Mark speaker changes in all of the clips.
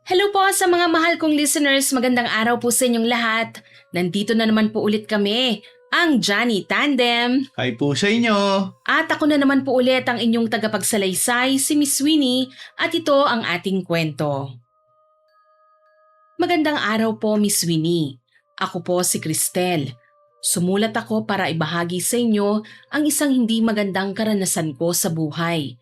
Speaker 1: Hello po sa mga mahal kong listeners. Magandang araw po sa inyong lahat. Nandito na naman po ulit kami, ang Johnny Tandem.
Speaker 2: Hi po sa inyo.
Speaker 1: At ako na naman po ulit ang inyong tagapagsalaysay, si Miss Winnie, at ito ang ating kwento. Magandang araw po, Miss Winnie. Ako po si Cristel. Sumulat ako para ibahagi sa inyo ang isang hindi magandang karanasan ko sa buhay.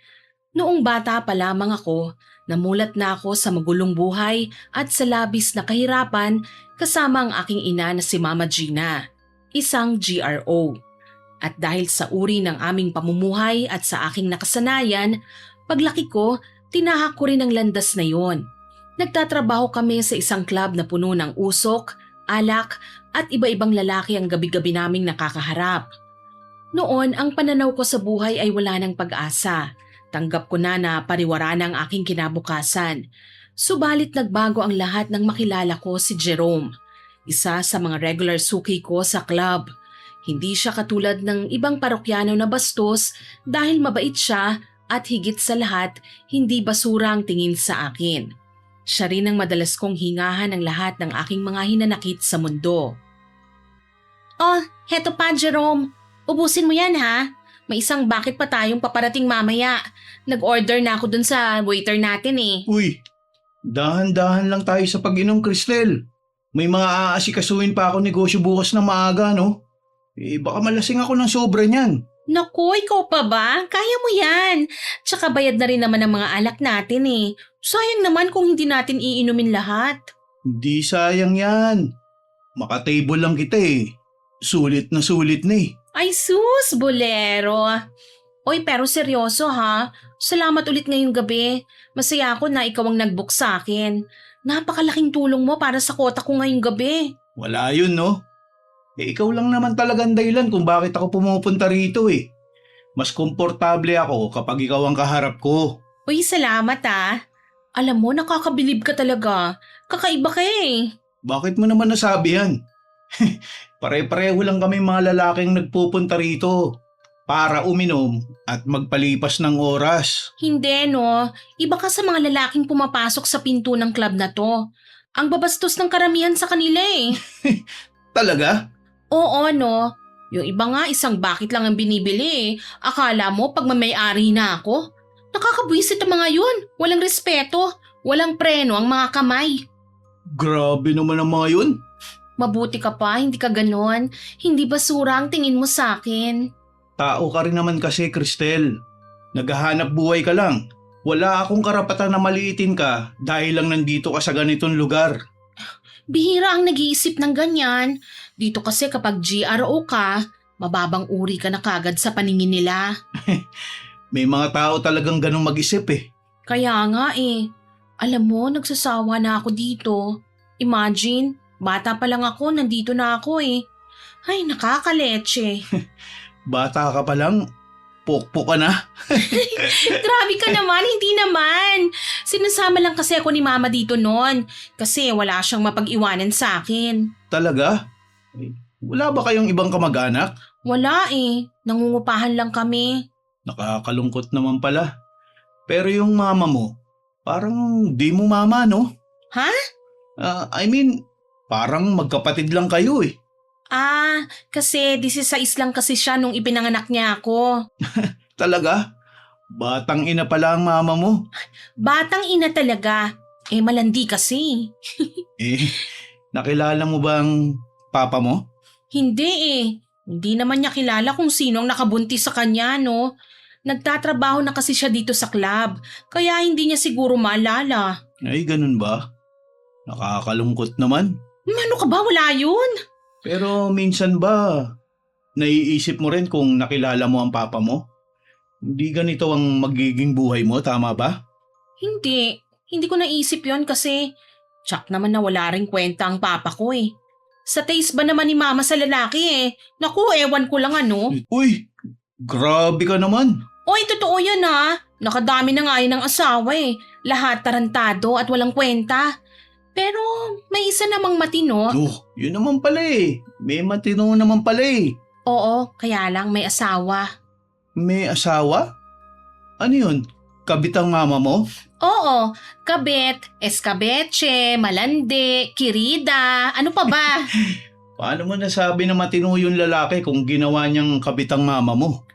Speaker 1: Noong bata pa lamang ako, namulat na ako sa magulong buhay at sa labis na kahirapan kasama ang aking ina na si Mama Gina, isang GRO. At dahil sa uri ng aming pamumuhay at sa aking nakasanayan, paglaki ko, tinahak ko rin ang landas na yon. Nagtatrabaho kami sa isang club na puno ng usok, alak at iba-ibang lalaki ang gabi-gabi naming nakakaharap. Noon, ang pananaw ko sa buhay ay wala ng pag-asa. Tanggap ko na pariwara na ang aking kinabukasan. Subalit nagbago ang lahat nang makilala ko si Jerome, isa sa mga regular suki ko sa club. Hindi siya katulad ng ibang parokyano na bastos dahil mabait siya at higit sa lahat, hindi basura ang tingin sa akin. Siya rin ang madalas kong hingahan ng lahat ng aking mga hinanakit sa mundo. Oh, heto pa Jerome. Ubusin mo yan ha. May isang bucket pa tayong paparating mamaya. Nag-order na ako dun sa waiter natin eh.
Speaker 2: Uy, dahan-dahan lang tayo sa pag-inom, Cristel. May mga aasikasuhin pa ako negosyo bukas na maaga, no? Baka malasing ako ng sobra niyan.
Speaker 1: Naku, ikaw pa ba? Kaya mo yan. Tsaka bayad na rin naman ang mga alak natin eh. Sayang naman kung hindi natin iinumin lahat.
Speaker 2: Hindi sayang yan. Makatable lang kita eh. Sulit na eh.
Speaker 1: Ay sus, bolero. Oy, pero seryoso ha. Salamat ulit ngayong gabi. Masaya ako na ikaw ang nag-book sa akin. Napakalaking tulong mo para sa kota ko ngayong gabi.
Speaker 2: Wala yun, no? Ikaw lang naman talagang dahilan kung bakit ako pumupunta rito eh. Mas komportable ako kapag ikaw ang kaharap ko.
Speaker 1: Uy, salamat ah. Alam mo, nakakabilib ka talaga. Kakaiba ka eh.
Speaker 2: Bakit mo naman nasabi yan? Pare-pareho lang kami mga lalaking nagpupunta rito para uminom at magpalipas ng oras.
Speaker 1: Hindi no, iba ka sa mga lalaking pumapasok sa pinto ng club na to. Ang babastos ng karamihan sa kanila eh.
Speaker 2: Talaga?
Speaker 1: Oo no, yung iba nga isang bakit lang ang binibili eh. Akala mo pag may-ari na ako? Nakakabwisit ang mga yun, walang respeto, walang preno ang mga kamay.
Speaker 2: Grabe naman ang mga yun.
Speaker 1: Mabuti ka pa, hindi ka ganon. Hindi basura ang tingin mo sa akin.
Speaker 2: Tao ka rin naman kasi, Cristel. Naghahanap buhay ka lang. Wala akong karapatan na maliitin ka dahil lang nandito ka sa ganitong lugar.
Speaker 1: Bihira ang nag-iisip ng ganyan. Dito kasi kapag GRO ka, mababang uri ka na kagad sa paningin nila.
Speaker 2: May mga tao talagang ganong mag-isip eh.
Speaker 1: Kaya nga eh. Alam mo, nagsasawa na ako dito. Imagine, bata pa lang ako, nandito na ako eh. Ay, nakakaleche.
Speaker 2: Bata ka pa lang, pokpok ka na.
Speaker 1: Grabe ka naman, hindi naman. Sinasama lang kasi ako ni mama dito noon. Kasi wala siyang mapag-iwanan sa akin.
Speaker 2: Talaga? Wala ba kayong ibang kamag-anak?
Speaker 1: Wala eh, nangungupahan lang kami.
Speaker 2: Nakakalungkot naman pala. Pero yung mama mo, parang di mo mama, no?
Speaker 1: Ha?
Speaker 2: Parang magkapatid lang kayo eh.
Speaker 1: Kasi 16 lang kasi siya nung ipinanganak niya ako.
Speaker 2: Talaga? Batang ina pala ang mama mo.
Speaker 1: Batang ina talaga. Malandi kasi.
Speaker 2: Nakilala mo ba ang papa mo?
Speaker 1: Hindi eh. Hindi naman niya kilala kung sino ang nakabuntis sa kanya, no? Nagtatrabaho na kasi siya dito sa club, kaya hindi niya siguro maalala.
Speaker 2: Ay, ganun ba? Nakakalungkot naman.
Speaker 1: Ano ka ba? Wala yun.
Speaker 2: Pero minsan ba, naiisip mo rin kung nakilala mo ang papa mo? Hindi ganito ang magiging buhay mo, tama ba?
Speaker 1: Hindi. Hindi ko naisip yon kasi tsak naman na wala rin kwenta ang papa ko eh. Sa taste ba naman ni mama sa lalaki eh? Naku, ewan ko lang ano.
Speaker 2: Uy, grabe ka naman.
Speaker 1: Oy, totoo yan ha. Nakadami na nga yun ng asawa eh. Lahat tarantado at walang kwenta. Pero may isa namang matino.
Speaker 2: Yun naman pala eh. May matino naman pala eh.
Speaker 1: Oo, kaya lang may asawa.
Speaker 2: May asawa? Ano yun? kabit ang mama mo?
Speaker 1: Oo, kabit, escabeche, malandi, kirida, ano pa ba?
Speaker 2: Paano mo nasabi na matino yung lalaki kung ginawa niyang kabit ang mama mo?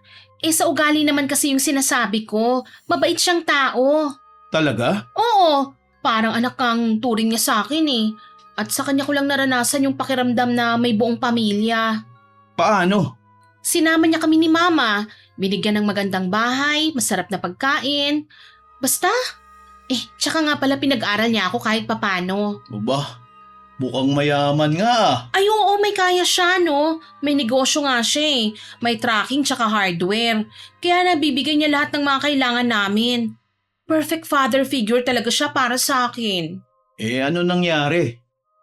Speaker 1: Sa ugali naman kasi yung sinasabi ko. Mabait siyang tao.
Speaker 2: Talaga?
Speaker 1: Oo, parang anak kang turing niya sa akin eh. At sa kanya ko lang naranasan yung pakiramdam na may buong pamilya.
Speaker 2: Paano?
Speaker 1: Sinama niya kami ni Mama. Binigyan ng magandang bahay, masarap na pagkain. Basta, tsaka nga pala pinag-aral niya ako kahit papano.
Speaker 2: Aba, mukhang mayaman nga.
Speaker 1: Ay oo, may kaya siya no. May negosyo nga siya eh. May tracking tsaka hardware. Kaya nabibigay niya lahat ng mga kailangan namin. Perfect father figure talaga siya para sa akin.
Speaker 2: Ano nangyari?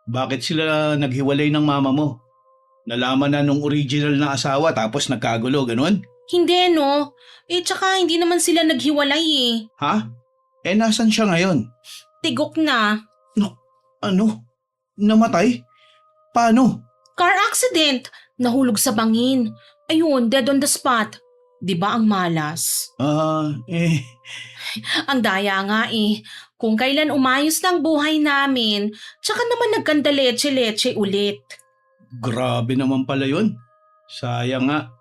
Speaker 2: Bakit sila naghiwalay ng mama mo? Nalaman na nung original na asawa tapos nagkagulo, ganun?
Speaker 1: Hindi no. Tsaka hindi naman sila naghiwalay eh.
Speaker 2: Ha? Nasan siya ngayon?
Speaker 1: Tigok na.
Speaker 2: Ano? Namatay? Paano?
Speaker 1: Car accident. Nahulog sa bangin. Ayun, dead on the spot. Di ba ang malas? Ang daya nga eh. Kung kailan umayos ng buhay namin, tsaka naman nagkanda leche-leche ulit.
Speaker 2: Grabe naman pala yun. Sayang nga.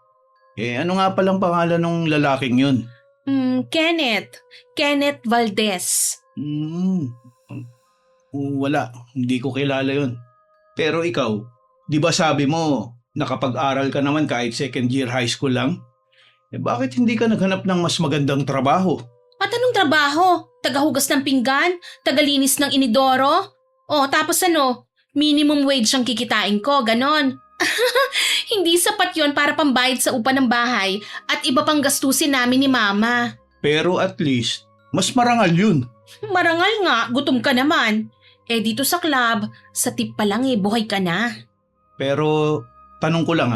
Speaker 2: Ano nga palang pangalan ng lalaking yun?
Speaker 1: Kenneth. Kenneth Valdez.
Speaker 2: Wala, hindi ko kilala yun. Pero ikaw, di ba sabi mo, nakapag-aral ka naman kahit second year high school lang? Bakit hindi ka naghanap ng mas magandang trabaho?
Speaker 1: At anong trabaho? Tagahugas ng pinggan? Tagalinis ng inidoro? Tapos ano? Minimum wage ang kikitain ko, ganon. Hindi sapat yon para pambayad sa upa ng bahay at iba pang gastusin namin ni Mama.
Speaker 2: Pero at least, mas marangal yun.
Speaker 1: Marangal nga, gutom ka naman. Dito sa club, sa tip pa lang buhay ka na.
Speaker 2: Pero, tanong ko lang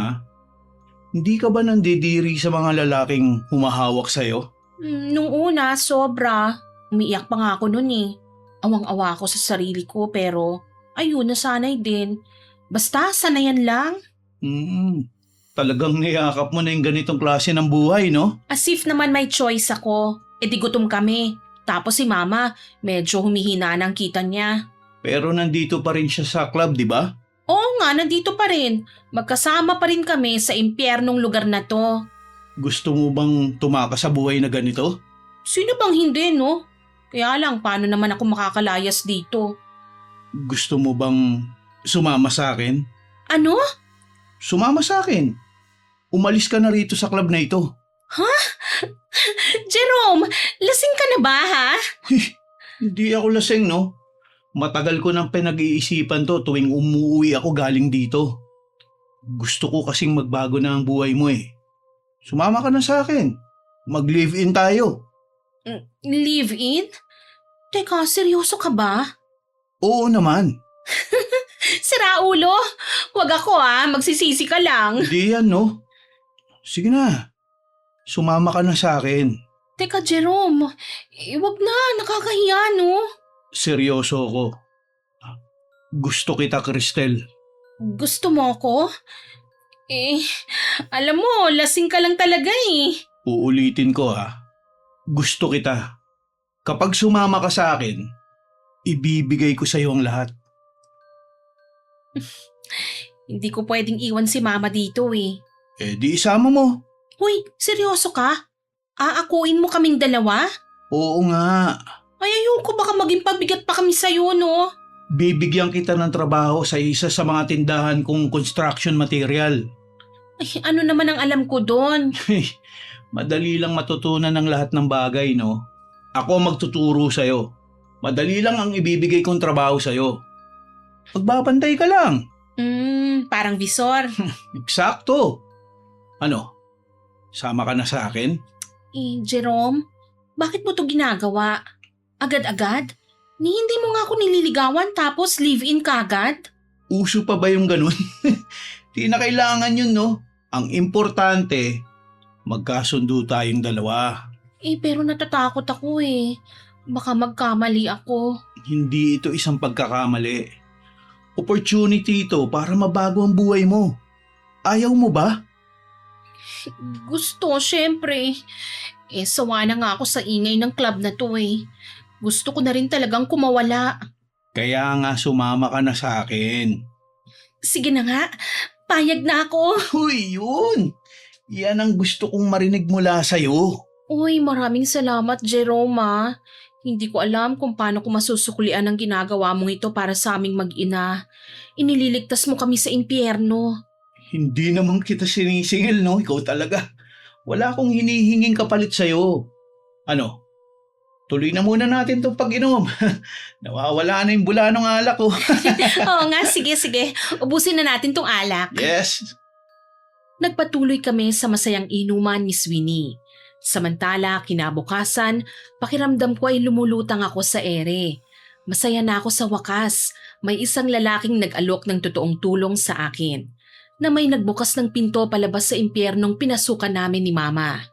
Speaker 2: hindi ka ba nandidiri sa mga lalaking humahawak sa'yo?
Speaker 1: Nung una, sobra. Umiiyak pa nga ako nun eh. Awang-awa ako sa sarili ko pero ayun, nasanay din. Basta, sanayan lang.
Speaker 2: Talagang niyakap mo na yung ganitong klase ng buhay, no?
Speaker 1: As if naman may choice ako. Di gutom kami. Tapos si Mama, medyo humihina ng kita niya.
Speaker 2: Pero nandito pa rin siya sa club, di ba?
Speaker 1: Oo nga, nandito pa rin. Magkasama pa rin kami sa impyernong lugar na to.
Speaker 2: Gusto mo bang tumakas sa buhay na ganito?
Speaker 1: Sino bang hindi, no? Kaya lang, paano naman ako makakalayas dito?
Speaker 2: Gusto mo bang sumama sa akin?
Speaker 1: Ano?
Speaker 2: Sumama sa akin. Umalis ka na rito sa club na ito.
Speaker 1: Ha? Jerome, lasing ka na ba, ha?
Speaker 2: Hindi ako lasing, no? Matagal ko nang pinag-iisipan to tuwing umuwi ako galing dito. Gusto ko kasing magbago na ang buhay mo eh. Sumama ka na sa akin. Mag-live-in tayo.
Speaker 1: Live-in? Teka, seryoso ka ba?
Speaker 2: Oo naman.
Speaker 1: Sira ulo. Huwag ako magsisisi ka lang.
Speaker 2: Hindi yan, no? Sige na. Sumama ka na sa akin.
Speaker 1: Teka, Jerome. Huwag na, nakakahiya, no?
Speaker 2: Seryoso ako. Gusto kita, Cristel.
Speaker 1: Gusto mo ako? Alam mo, lasing ka lang talaga eh.
Speaker 2: Uulitin ko Gusto kita. Kapag sumama ka sa akin, ibibigay ko sa iyo ang lahat.
Speaker 1: Hindi ko pwedeng iwan si Mama dito eh.
Speaker 2: Di isama mo.
Speaker 1: Hoy, seryoso ka? Aakuin mo kaming dalawa?
Speaker 2: Oo nga.
Speaker 1: Ay, ayoko baka maging pabigat pa kami sa'yo, no?
Speaker 2: Bibigyan kita ng trabaho sa isa sa mga tindahan kong construction material.
Speaker 1: Ay, ano naman ang alam ko doon?
Speaker 2: Madali lang matutunan ng lahat ng bagay, no? Ako magtuturo sa'yo. Madali lang ang ibibigay kong trabaho sa'yo. Magbabantay ka lang.
Speaker 1: Parang visor.
Speaker 2: Eksakto. Ano? Sama ka na sa akin?
Speaker 1: Jerome, bakit mo to ginagawa? Agad-agad? Hindi mo nga ako nililigawan tapos live-in kagad?
Speaker 2: Uso pa ba yung ganun? Di na kailangan yun, no? Ang importante, magkasundo tayong dalawa.
Speaker 1: Pero natatakot ako eh. Baka magkamali ako.
Speaker 2: Hindi ito isang pagkakamali. Opportunity ito para mabago ang buhay mo. Ayaw mo ba?
Speaker 1: Gusto, syempre. Sawa na nga ako sa ingay ng club na to eh. Gusto ko na rin talagang kumawala.
Speaker 2: Kaya nga sumama ka na sa akin.
Speaker 1: Sige na nga, payag na ako.
Speaker 2: Huy, yun! Yan ang gusto kong marinig mula sa'yo.
Speaker 1: Uy, maraming salamat Jerome ah. Hindi ko alam kung paano ko masusuklian ang ginagawa mong ito para sa aming mag-ina. Inililigtas mo kami sa impyerno.
Speaker 2: Hindi naman kita sinisingil, no? Ikaw talaga. Wala akong hinihinging kapalit sa'yo. Ano? Tuloy na muna natin itong pag-inom. Nawawala na yung bula ng alak ko.
Speaker 1: Oo nga, sige. Ubusin na natin tong alak.
Speaker 2: Yes.
Speaker 1: Nagpatuloy kami sa masayang inuman, Miss Winnie. Samantala, kinabukasan, pakiramdam ko ay lumulutang ako sa ere. Masaya na ako sa wakas. May isang lalaking nag-alok ng totoong tulong sa akin. Na may nagbukas ng pinto palabas sa impyernong pinasukan namin ni Mama.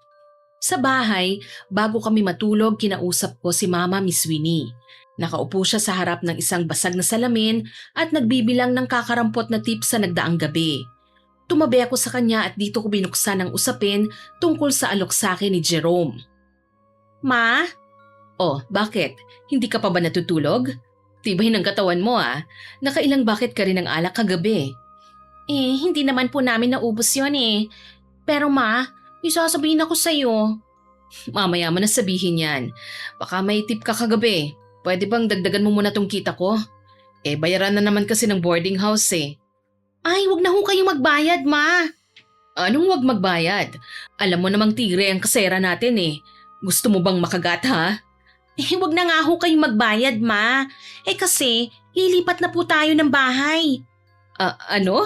Speaker 1: Sa bahay, bago kami matulog, kinausap ko si Mama Miss Winnie. Nakaupo siya sa harap ng isang basag na salamin at nagbibilang ng kakarampot na tip sa nagdaang gabi. Tumabi ako sa kanya at dito ko binuksan ang usapin tungkol sa alok sa akin ni Jerome. Ma? Oh, bakit? Hindi ka pa ba natutulog? Tibay ng katawan mo ah. Nakailang bakit ka rin ng alak kagabi? Hindi naman po namin naubos yun eh. Pero ma, isasabihin ako sa'yo. Mamaya mo na sabihin yan. Baka may tip ka kagabi. Pwede bang dagdagan mo muna tong kita ko? Bayaran na naman kasi ng boarding house eh. Ay, wag na ho kayong magbayad, ma. Anong wag magbayad? Alam mo namang tigre ang kasera natin eh. Gusto mo bang makagat ha? Wag na nga ho kayong magbayad, ma. Kasi, lilipat na po tayo ng bahay. Ano?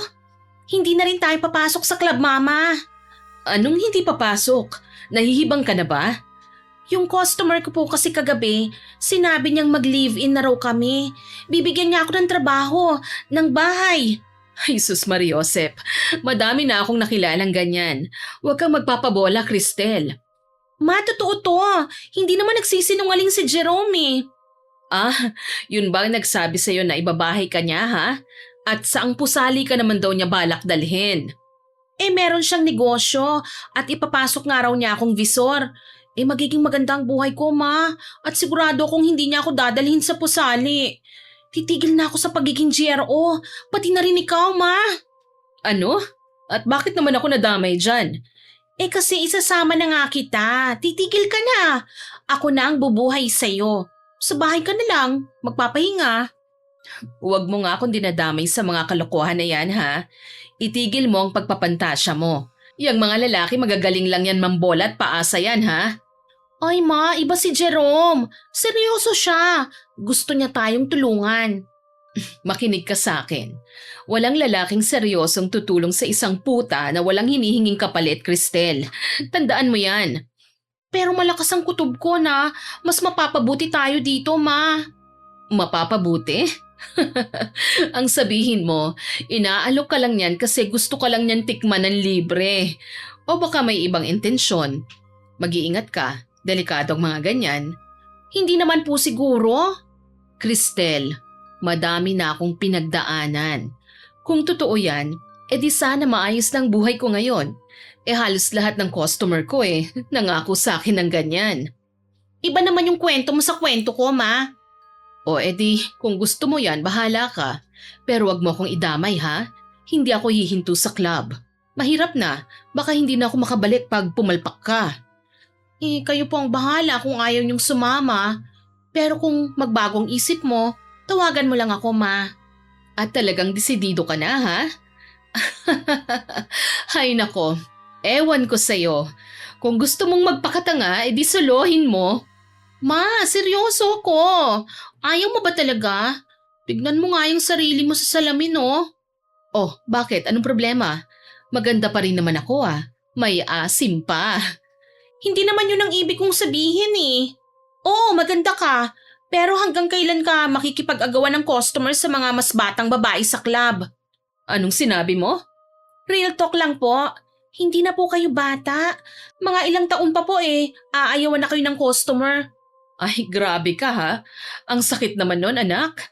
Speaker 1: Hindi na rin tayo papasok sa club, mama. Anong hindi papasok? Nahihibang ka na ba? Yung customer ko po kasi kagabi, sinabi niyang mag-live-in na raw kami. Bibigyan niya ako ng trabaho, ng bahay. Ay, sus Mariosep, madami na akong nakilalang ganyan. Huwag kang magpapabola, Cristel. Ma, totoo to. Hindi naman nagsisinungaling si Jerome eh. Yun ba ang nagsabi sa'yo na ibabahay ka niya ha? At saang pusali ka naman daw niya balak dalhin? Meron siyang negosyo at ipapasok nga raw niya akong visor. Magiging maganda ang buhay ko, ma. At sigurado akong hindi niya ako dadalhin sa pusali. Titigil na ako sa pagiging GRO, pati na rin ikaw, ma. Ano? At bakit naman ako nadamay dyan? Kasi isasama na nga kita. Titigil ka na. Ako na ang bubuhay sa'yo. Sa bahay ka na lang, magpapahinga. Huwag mo nga akong dinadamay sa mga kalokohan na yan, ha? Itigil mo ang pagpapantasya mo. Yang mga lalaki magagaling lang yan mambola at paasa yan, ha? Ay ma, iba si Jerome. Seryoso siya. Gusto niya tayong tulungan. Makinig ka sa akin. Walang lalaking seryosong tutulong sa isang puta na walang hinihinging kapalit, Cristel. Tandaan mo yan. Pero malakas ang kutob ko na mas mapapabuti tayo dito, ma. Mapapabuti? Ang sabihin mo, inaalok ka lang yan kasi gusto ka lang niyan tikman ng libre. O baka may ibang intensyon. Mag-iingat ka. Delikado ang mga ganyan. Hindi naman po siguro. Cristel, madami na akong pinagdaanan. Kung totoo yan, di sana maayos ng buhay ko ngayon. Halos lahat ng customer ko nangako sa akin ng ganyan. Iba naman yung kwento mo sa kwento ko, ma. O kung gusto mo yan, bahala ka. Pero wag mo akong idamay ha. Hindi ako hihinto sa club. Mahirap na, baka hindi na ako makabalik pag pumalpak ka. Kayo po ang bahala kung ayaw niyong sumama. Pero kung magbagong isip mo, tawagan mo lang ako, ma. At talagang desidido ka na, ha? Hay nako, ewan ko sa'yo. Kung gusto mong magpakatanga, edi solohin mo. Ma, seryoso ko. Ayaw mo ba talaga? Tignan mo nga yung sarili mo sa salamin, oh. Oh, bakit? Anong problema? Maganda pa rin naman ako, ah. May asim pa. Hindi naman yun ang ibig kong sabihin eh. Oo, maganda ka. Pero hanggang kailan ka makikipag-agawan ng customer sa mga mas batang babae sa club? Anong sinabi mo? Real talk lang po. Hindi na po kayo bata. Mga ilang taon pa po aayawan na kayo ng customer. Ay, grabe ka ha. Ang sakit naman nun, anak.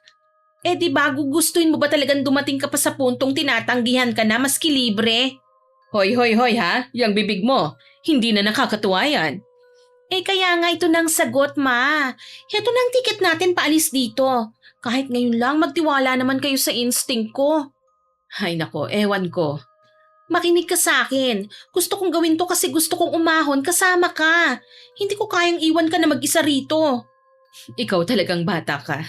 Speaker 1: Di ba gugustuhin mo ba talagang dumating ka pa sa puntong tinatanggihan ka na maski libre? Hoy ha, yang bibig mo. Hindi na nakakatuwa yan. Kaya nga ito nang sagot, ma. Ito nang ticket natin paalis dito. Kahit ngayon lang, magtiwala naman kayo sa instinct ko. Ay nako, ewan ko. Makinig ka sa akin. Gusto kong gawin to kasi gusto kong umahon kasama ka. Hindi ko kayang iwan ka na mag-isa rito. Ikaw talagang bata ka.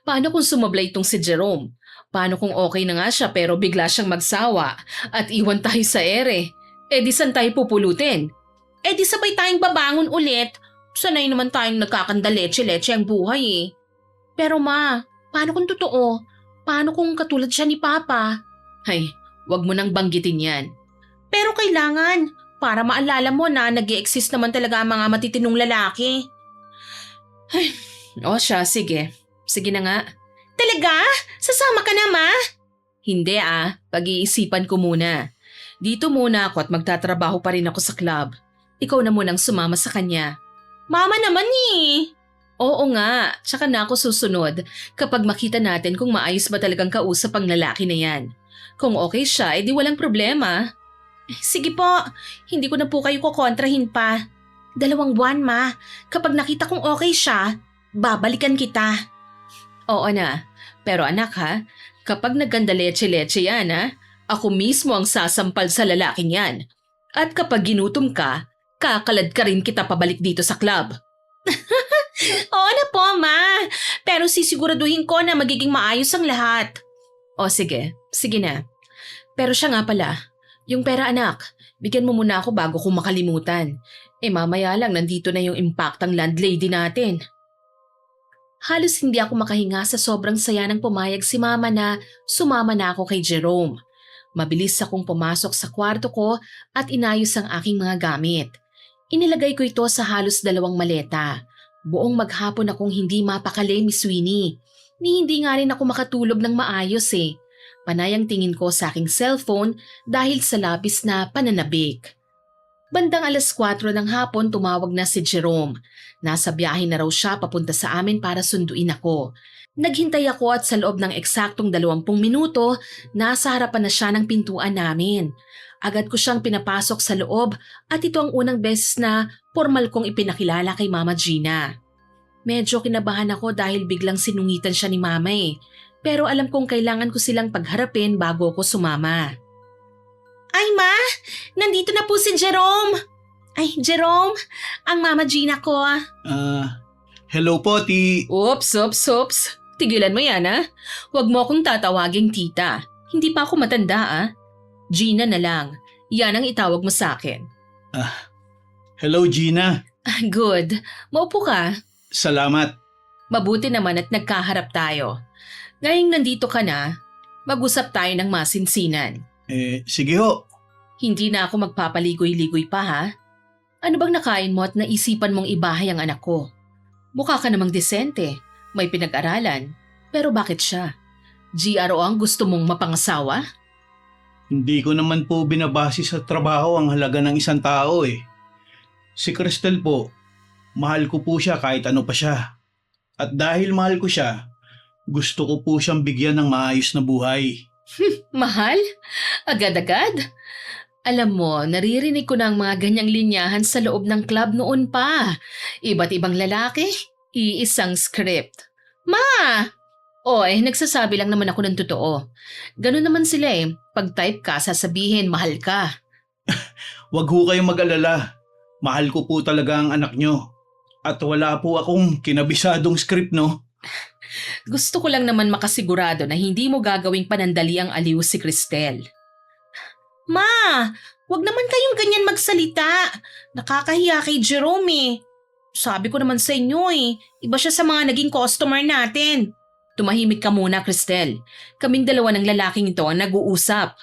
Speaker 1: Paano kung sumablay itong si Jerome? Paano kung okay na nga siya pero bigla siyang magsawa at iwan tayo sa ere? Di saan tayo pupulutin? Di sabay tayong babangon ulit. Sanay naman tayong nagkakandaleche-leche ang buhay eh. Pero ma, paano kung totoo? Paano kung katulad siya ni Papa? Ay, wag mo nang banggitin yan. Pero kailangan, para maalala mo na nag-i-exist naman talaga ang mga matitinong lalaki. Ay, siya, sige. Sige na nga. Talaga? Sasama ka na, ma? Hindi pag-iisipan ko muna. Dito muna ako at magtatrabaho pa rin ako sa club. Ikaw na munang sumama sa kanya. Mama naman eh. Oo nga, tsaka na ako susunod kapag makita natin kung maayos ba talagang kausap ang lalaki na yan. Kung okay siya, edi walang problema. Sige po, hindi ko na po kayo kukontrahin pa. 2 buwan, ma. Kapag nakita kong okay siya, babalikan kita. Oo na, pero anak ha, kapag nagganda leche-leche yan ako mismo ang sasampal sa lalaking yan. At kapag ginutom ka, kakalad ka rin kita pabalik dito sa club. Oo na po, ma. Pero sisiguraduhin ko na magiging maayos ang lahat. O sige, sige na. Pero siya nga pala, yung pera anak, bigyan mo muna ako bago ko makalimutan. Mamaya lang nandito na yung impactang landlady natin. Halos hindi ako makahinga sa sobrang saya ng pumayag si mama na sumama na ako kay Jerome. Mabilis akong pumasok sa kwarto ko at inayos ang aking mga gamit. Inilagay ko ito sa halos 2 maleta. Buong maghapon akong hindi mapakali, Miss Winnie. Ni hindi nga rin ako makatulog ng maayos eh. Panay ang tingin ko sa aking cellphone dahil sa labis na pananabik. Bandang 4:00 ng hapon tumawag na si Jerome. Nasa biyahe na raw siya papunta sa amin para sunduin ako. Naghintay ako at sa loob ng eksaktong 20 minuto, nasa harapan na siya ng pintuan namin. Agad ko siyang pinapasok sa loob at ito ang unang beses na formal kong ipinakilala kay Mama Gina. Medyo kinabahan ako dahil biglang sinungitan siya ni Mama eh. Pero alam kong kailangan ko silang pagharapin bago ako sumama. Ay ma, nandito na po si Jerome. Ay Jerome, ang Mama Gina ko.
Speaker 2: Hello po, Ti.
Speaker 1: Oops. Tigilan mo yan Huwag mo akong tatawaging tita. Hindi pa ako matanda Gina na lang. Yan ang itawag mo sa akin.
Speaker 2: Hello, Gina.
Speaker 1: Good. Maupo ka.
Speaker 2: Salamat.
Speaker 1: Mabuti naman at nagkaharap tayo. Ngayong nandito ka na, mag-usap tayo ng masinsinan.
Speaker 2: Sige ho.
Speaker 1: Hindi na ako magpapaligoy-ligoy pa Ano bang nakain mo at naisipan mong ibahay ang anak ko? Mukha ka namang desente, may pinag-aralan. Pero bakit siya? GRO ang gusto mong mapangasawa?
Speaker 2: Hindi ko naman po binabase sa trabaho ang halaga ng isang tao eh. Si Cristel po, mahal ko po siya kahit ano pa siya. At dahil mahal ko siya, gusto ko po siyang bigyan ng maayos na buhay.
Speaker 1: Mahal? Agad-agad? Alam mo, naririnig ko na ang mga ganyang linyahan sa loob ng club noon pa. Iba't ibang lalaki, iisang script. Ma! Nagsasabi lang naman ako ng totoo. Ganun naman sila Pag-type ka, sasabihin mahal ka.
Speaker 2: Wag ho kayong mag-alala. Mahal ko po talaga ang anak nyo. At wala po akong kinabisadong script, no?
Speaker 1: Gusto ko lang naman makasigurado na hindi mo gagawing panandali ang aliw si Cristel. Ma, wag naman kayong ganyan magsalita. Nakakahiya kay Jerome Sabi ko naman sa inyo iba siya sa mga naging customer natin. Tumahimik ka muna, Cristel. Kaming 2 ng lalaking ito ang nag-uusap.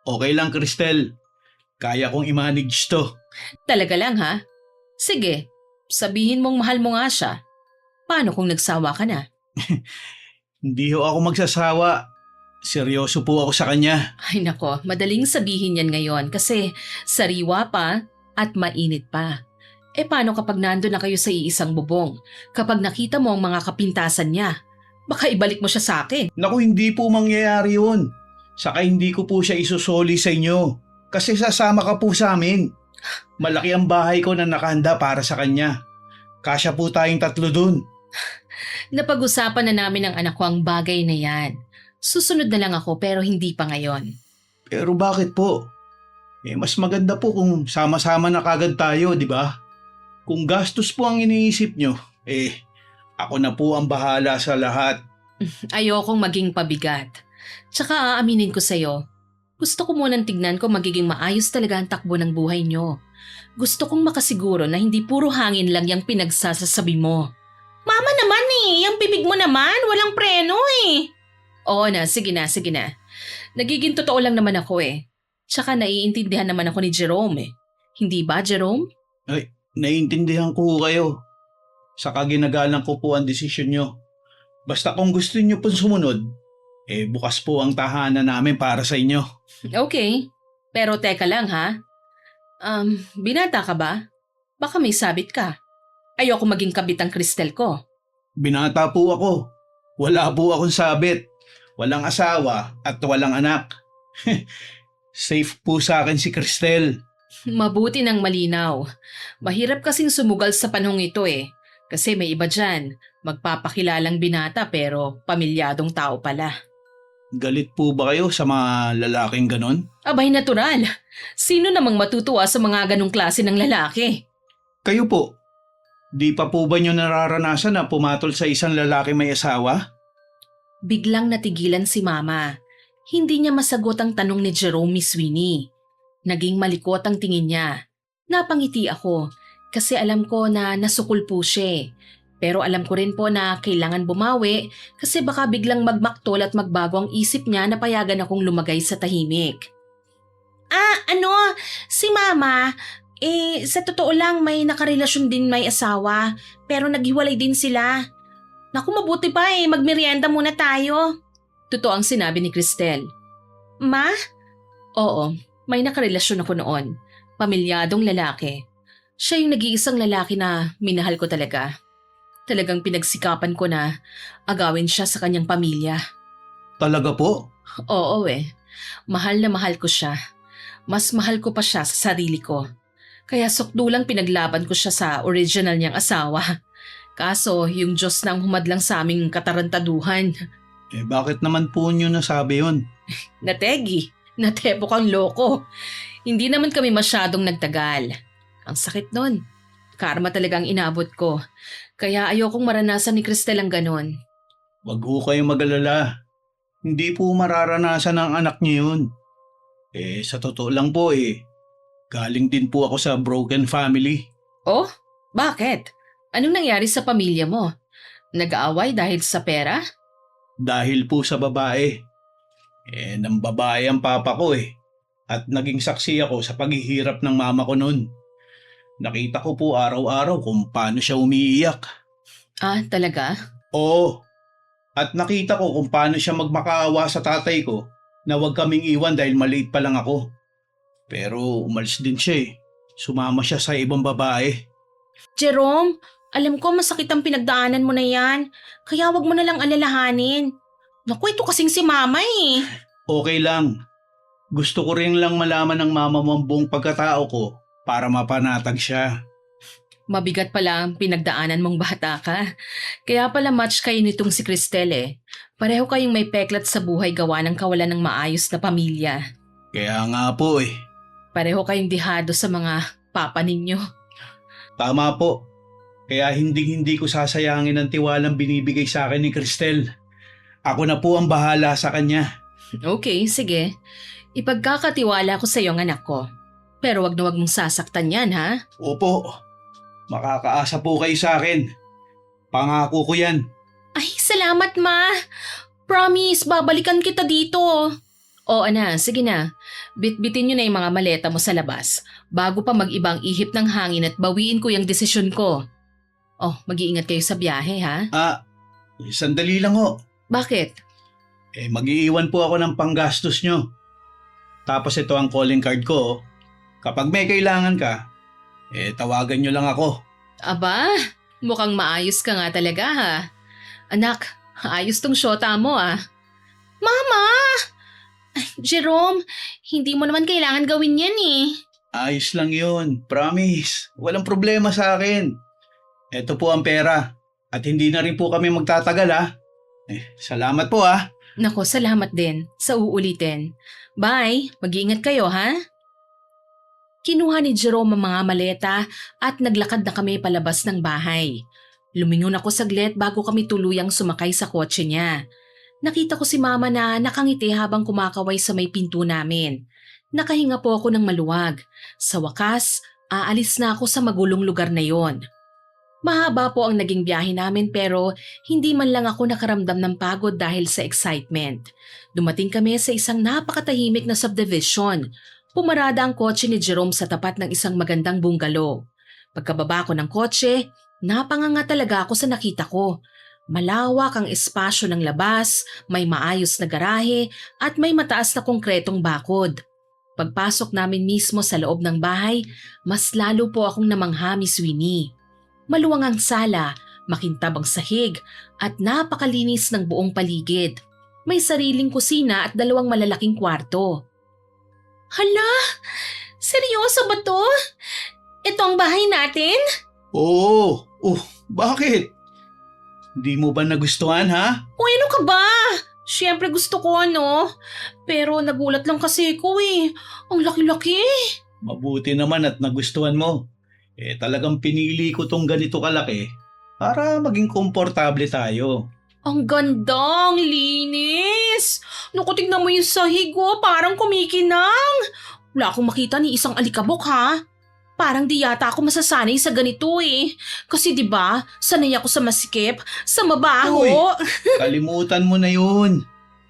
Speaker 2: Okay lang, Cristel. Kaya kong i-manage to.
Speaker 1: Talaga lang Sige, sabihin mong mahal mo nga siya. Paano kung nagsawa ka na?
Speaker 2: Hindi ho ako magsasawa. Seryoso po ako sa kanya.
Speaker 1: Ay nako, madaling sabihin yan ngayon kasi sariwa pa at mainit pa. Paano kapag nandun na kayo sa iisang bubong? Kapag nakita mo ang mga kapintasan niya, baka ibalik mo siya sa akin.
Speaker 2: Naku, hindi po mangyayari yun. Saka hindi ko po siya isusoli sa inyo. Kasi sasama ka po sa amin. Malaki ang bahay ko na nakahanda para sa kanya. Kasya po tayong 3 dun.
Speaker 1: Napag-usapan na namin ng anak ko ang bagay na yan. Susunod na lang ako pero hindi pa ngayon.
Speaker 2: Pero bakit po? Mas maganda po kung sama-sama na kagad tayo, di ba? Kung gastos po ang iniisip nyo, ako na po ang bahala sa lahat.
Speaker 1: Ayokong maging pabigat. Tsaka aaminin ko sa'yo, gusto ko munang tignan kung magiging maayos talaga ang takbo ng buhay nyo. Gusto kong makasiguro na hindi puro hangin lang yung pinagsasasabi mo. Mama naman yung bibig mo naman, walang preno eh. Oo na, sige na, sige na. Nagiging totoo lang naman ako eh. Tsaka naiintindihan naman ako ni Jerome eh. Hindi ba, Jerome?
Speaker 2: Naiintindihan ko kayo. Saka ginagalang ko po ang desisyon nyo. Basta kung gusto nyo pong sumunod, bukas po ang tahanan namin para sa inyo.
Speaker 1: Okay. Pero teka lang ha. Binata ka ba? Baka may sabit ka. Ayoko maging kabit ang kristal ko.
Speaker 2: Binata po ako. Wala po akong sabit. Walang asawa at walang anak. Safe po sa akin si Cristel.
Speaker 1: Mabuti ng malinaw. Mahirap kasing sumugal sa panahong ito eh. Kasi may iba dyan, magpapakilalang binata pero pamilyadong tao pala.
Speaker 2: Galit po ba kayo sa mga lalaking ganon?
Speaker 1: Abay natural. Sino namang matutuwa sa mga ganong klase ng lalaki?
Speaker 2: Kayo po, di pa po ba nyo nararanasan na pumatol sa isang lalaki may asawa?
Speaker 1: Biglang natigilan si Mama. Hindi niya masagot ang tanong ni Jerome Miss Winnie. Naging malikot ang tingin niya. Napangiti ako kasi alam ko na nasukol po siya. Pero alam ko rin po na kailangan bumawi kasi baka biglang magmaktol at magbago ang isip niya na payagan akong lumagay sa tahimik. Si Mama, sa totoo lang may nakarelasyon din may asawa pero naghiwalay din sila. Naku, mabuti pa magmerienda muna tayo. Totoo ang sinabi ni Cristel. Ma? Oo, may nakarelasyon ako noon. Pamilyadong lalaki. Siya yung nag-iisang lalaki na minahal ko talaga. Talagang pinagsikapan ko na agawin siya sa kanyang pamilya.
Speaker 2: Talaga po?
Speaker 1: Oo mahal na mahal ko siya. Mas mahal ko pa siya sa sarili ko. Kaya sukdulang pinaglaban ko siya sa original niyang asawa. Kaso yung Diyos na ang humadlang sa aming katarantaduhan.
Speaker 2: Bakit naman po nyo nasabi yun?
Speaker 1: Nategi, natepo kang loko. Hindi naman kami masyadong nagtagal. Ang sakit nun. Karma talagang inabot ko. Kaya ayokong maranasan ni Cristel ang ganon.
Speaker 2: Wag ho kayong mag-alala. Hindi po mararanasan ng anak niyo yun. Sa totoo lang po galing din po ako sa broken family.
Speaker 1: Oh? Bakit? Anong nangyari sa pamilya mo? Nag-aaway dahil sa pera?
Speaker 2: Dahil po sa babae. Nang babae ang papa ko At naging saksi ako sa paghihirap ng mama ko noon. Nakita ko po araw-araw kung paano siya umiiyak.
Speaker 1: Ah, talaga?
Speaker 2: Oo. At nakita ko kung paano siya magmakaawa sa tatay ko na huwag kaming iwan dahil maliit pa lang ako. Pero umalis din siya Sumama siya sa ibang babae.
Speaker 1: Jerome, alam ko masakit ang pinagdaanan mo na yan. Kaya wag mo na lang alalahanin. Naku, ito kasing si Mama
Speaker 2: Okay lang. Gusto ko rin lang malaman ng mama mo ang buong pagkatao ko para mapanatag siya.
Speaker 1: Mabigat pala ang pinagdaanan mong bata ka. Kaya pala match kayo nitong si Cristel Pareho kayong may peklat sa buhay gawa ng kawalan ng maayos na pamilya.
Speaker 2: Kaya nga po
Speaker 1: Pareho kayong dihado sa mga papa ninyo.
Speaker 2: Tama po. Kaya hindi ko sasayangin ang tiwalang binibigay sa akin ni Cristel. Ako na po ang bahala sa kanya.
Speaker 1: Okay, sige. Ipagkakatiwala ko sa iyo ang anak ko. Pero wag na wag mong sasaktan yan, ha?
Speaker 2: Opo. Makakaasa po kayo sa akin. Pangako ko yan.
Speaker 1: Ay, salamat, Ma. Promise, babalikan kita dito. Oo na, sige na. Bitbitin nyo na yung mga maleta mo sa labas bago pa mag-ibang ihip ng hangin at bawiin ko yung desisyon ko. Oh, mag-iingat kayo sa biyahe, ha?
Speaker 2: Sandali lang ho.
Speaker 1: Bakit?
Speaker 2: Mag-iiwan po ako ng panggastos nyo. Tapos ito ang calling card ko. Kapag may kailangan ka, tawagan nyo lang ako.
Speaker 1: Aba, mukhang maayos ka nga talaga, ha? Anak, ayos tong syota mo, Mama! Jerome, hindi mo naman kailangan gawin yan
Speaker 2: Ayos lang yun. Promise. Walang problema sa akin. Ito po ang pera. At hindi na rin po kami magtatagal ha. Salamat po ha.
Speaker 1: Nako, salamat din sa uulitin. Bye, mag-iingat kayo ha. Kinuha ni Jerome ang mga maleta at naglakad na kami palabas ng bahay. Lumingon ako saglit bago kami tuluyang sumakay sa kotse niya. Nakita ko si Mama na nakangiti habang kumakaway sa may pinto namin. Nakahinga po ako ng maluwag. Sa wakas, aalis na ako sa magulong lugar na yon. Mahaba po ang naging biyahe namin pero hindi man lang ako nakaramdam ng pagod dahil sa excitement. Dumating kami sa isang napakatahimik na subdivision. Pumarada ang kotse ni Jerome sa tapat ng isang magandang bungalow. Pagkababa ko ng kotse, napanganga talaga ako sa nakita ko. Malawak ang espasyo ng labas, may maayos na garahe at may mataas na konkretong bakod. Pagpasok namin mismo sa loob ng bahay, mas lalo po akong namangha, Miss Winnie. Maluwang ang sala, makintab ang sahig at napakalinis ng buong paligid. May sariling kusina at 2 malalaking kwarto. Hala! Seryoso ba to? Ito ang bahay natin?
Speaker 2: Oo. Bakit? Di mo ba nagustuhan ha?
Speaker 1: O ano ka ba? Siyempre gusto ko Pero nagulat lang kasi ko Ang laki-laki.
Speaker 2: Mabuti naman at nagustuhan mo. Talagang pinili ko tong ganito kalaki para maging komportable tayo.
Speaker 1: Ang ganda, ang linis. Naku, tignan mo yung sahig parang kumikinang. Wala akong makita ni isang alikabok ha. Parang di yata ako masasanay sa ganito Kasi 'di ba, sanay ako sa masikip, sa mabaho.
Speaker 2: Uy, kalimutan mo na yun.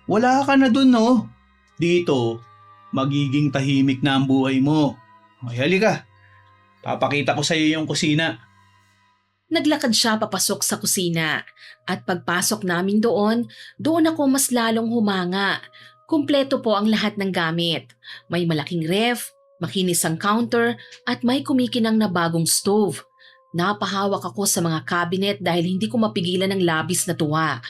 Speaker 2: Wala ka na dun no. Dito, magiging tahimik na ang buhay mo. Ay, halika. Papakita ko sa iyo yung kusina.
Speaker 1: Naglakad siya papasok sa kusina at pagpasok namin doon ako mas lalong humanga. Kumpleto po ang lahat ng gamit. May malaking ref, makinis ang counter at may kumikinang na bagong stove. Napahawak ako sa mga cabinet dahil hindi ko mapigilan ng labis na tuwa.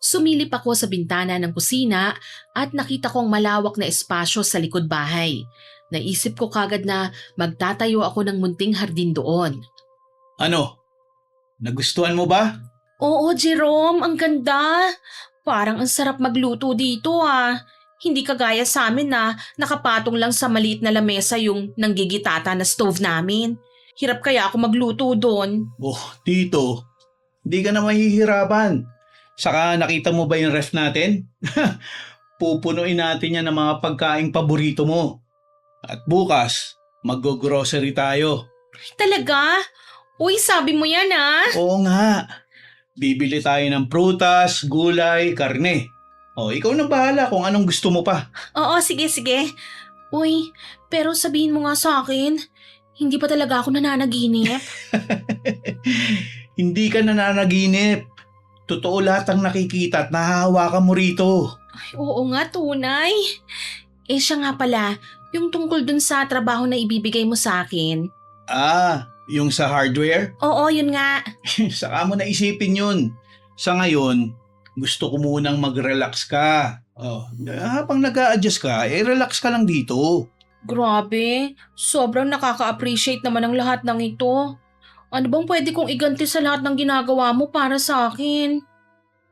Speaker 1: Sumilip ako sa bintana ng kusina at nakita ko ang malawak na espasyo sa likod bahay. Naisip ko kagad na magtatayo ako ng munting hardin doon.
Speaker 2: Ano? Nagustuhan mo ba?
Speaker 1: Oo, Jerome, ang ganda. Parang ang sarap magluto dito Hindi kagaya sa amin na nakapatong lang sa maliit na lamesa yung nanggigitata na stove namin. Hirap kaya ako magluto doon.
Speaker 2: Dito, hindi ka na mahihirapan. Saka nakita mo ba yung ref natin? Pupunuin natin yan ng mga pagkaing paborito mo. At bukas, mag-grocery tayo.
Speaker 1: Talaga? Uy, sabi mo yan
Speaker 2: Oo nga. Bibili tayo ng prutas, gulay, karne. Ikaw na bahala kung anong gusto mo pa.
Speaker 1: Oo, sige. Uy, pero sabihin mo nga sa akin, hindi pa talaga ako nananaginip.
Speaker 2: Hindi ka nananaginip. Totoo lahat ang nakikita at nahahawakan mo rito.
Speaker 1: Ay, oo nga, tunay. Siya nga pala, yung tungkol dun sa trabaho na ibibigay mo sa akin.
Speaker 2: Yung sa hardware?
Speaker 1: Oo, yun nga.
Speaker 2: Saka mo na isipin yun. Sa ngayon, gusto ko munang mag-relax ka. Habang nag-a-adjust ka, relax ka lang dito.
Speaker 1: Grabe, sobrang nakaka-appreciate naman ang lahat ng ito. Ano bang pwede kong iganti sa lahat ng ginagawa mo para sa akin?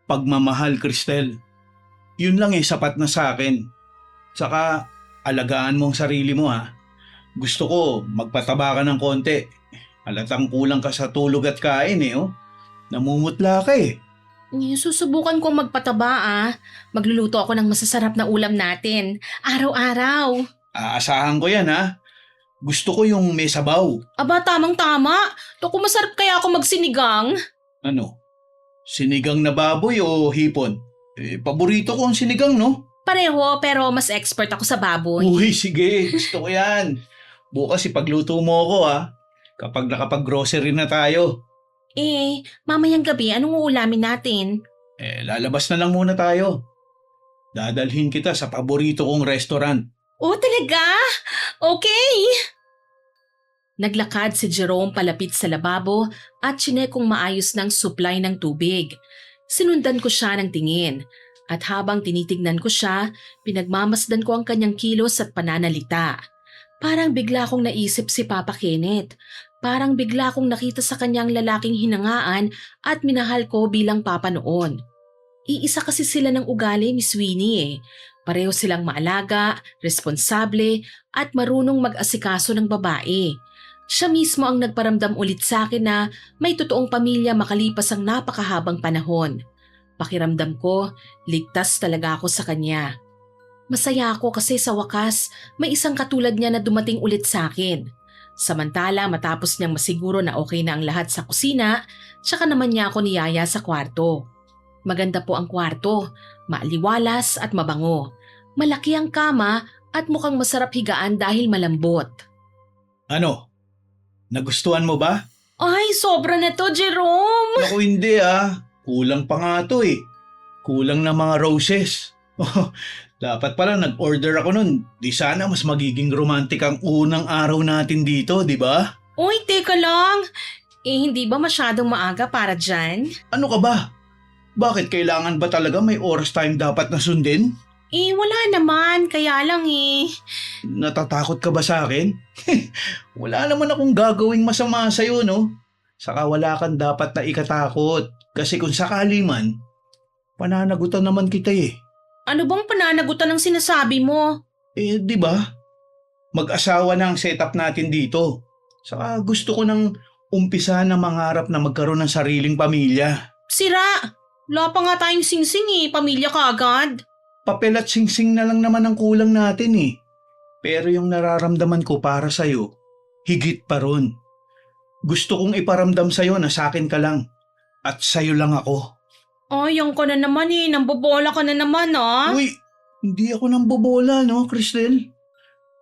Speaker 2: Pagmamahal, Cristel. Yun lang sapat na sa akin. Saka, alagaan mo ang sarili mo ha. Gusto ko, magpataba ka ng konti. Halatang kulang ka sa tulog at kain Namumutla ka
Speaker 1: Susubukan kong magpataba Magluluto ako ng masasarap na ulam natin. Araw-araw.
Speaker 2: Aasahan ko yan ha. Gusto ko yung may sabaw.
Speaker 1: Aba, tamang-tama. Naku, masarap kaya ako magsinigang.
Speaker 2: Ano? Sinigang na baboy o hipon? Paborito ko ang sinigang no?
Speaker 1: Pareho pero mas expert ako sa baboy.
Speaker 2: Uy, sige. Gusto ko yan. Bukas ipagluto mo ako kapag nakapag-grocery na tayo.
Speaker 1: Mamayang gabi, anong uulamin natin?
Speaker 2: Lalabas na lang muna tayo. Dadalhin kita sa paborito kong restaurant.
Speaker 1: Oh, talaga? Okay. Naglakad si Jerome palapit sa lababo at kung maayos ng supply ng tubig. Sinundan ko siya ng tingin at habang tinitignan ko siya, pinagmamasdan ko ang kanyang kilos at pananalita. Parang bigla kong naisip si Papa Kenneth. Parang bigla kong nakita sa kanyang lalaking hinangaan at minahal ko bilang papa noon. Iisa kasi sila ng ugali ni Sweeney eh. Pareho silang maalaga, responsable at marunong mag-asikaso ng babae. Siya mismo ang nagparamdam ulit sa akin na may totoong pamilya makalipas ang napakahabang panahon. Pakiramdam ko, ligtas talaga ako sa kanya. Masaya ako kasi sa wakas may isang katulad niya na dumating ulit sa akin. Samantala matapos niyang masiguro na okay na ang lahat sa kusina, tsaka naman niya ako niyaya sa kwarto. Maganda po ang kwarto, maaliwalas at mabango. Malaki ang kama at mukhang masarap higaan dahil malambot.
Speaker 2: Ano? Nagustuhan mo ba?
Speaker 1: Ay, sobra na to, Jerome!
Speaker 2: Naku hindi Kulang pa nga to eh. Kulang na mga roses. Dapat pala nag-order ako nun. Di sana mas magiging romantic ang unang araw natin dito, di ba?
Speaker 1: Uy, teka lang! Hindi ba masyadong maaga para dyan?
Speaker 2: Ano ka ba? Bakit kailangan ba talaga may oras tayong dapat na sundin?
Speaker 1: Wala naman. Kaya lang
Speaker 2: Natatakot ka ba sa akin? Wala naman akong gagawing masama sa'yo, no? Saka wala kang dapat na ikatakot. Kasi kung sakali man, pananagutan naman kita eh.
Speaker 1: Ano bang pananagutan ng sinasabi mo?
Speaker 2: Di ba? Mag-asawa na ang setup natin dito. Saka gusto ko nang umpisa na mangarap na magkaroon ng sariling pamilya.
Speaker 1: Sira! Wala pa nga tayong singsing pamilya ka agad.
Speaker 2: Papel at singsing na lang naman ang kulang natin eh. Pero yung nararamdaman ko para sa'yo, higit pa ron. Gusto kong iparamdam sa'yo na sa'kin ka lang. At sa'yo lang ako.
Speaker 1: Ay, yan ka na naman nambobola ka na naman
Speaker 2: Uy, hindi ako nang bobola, no, Cristel?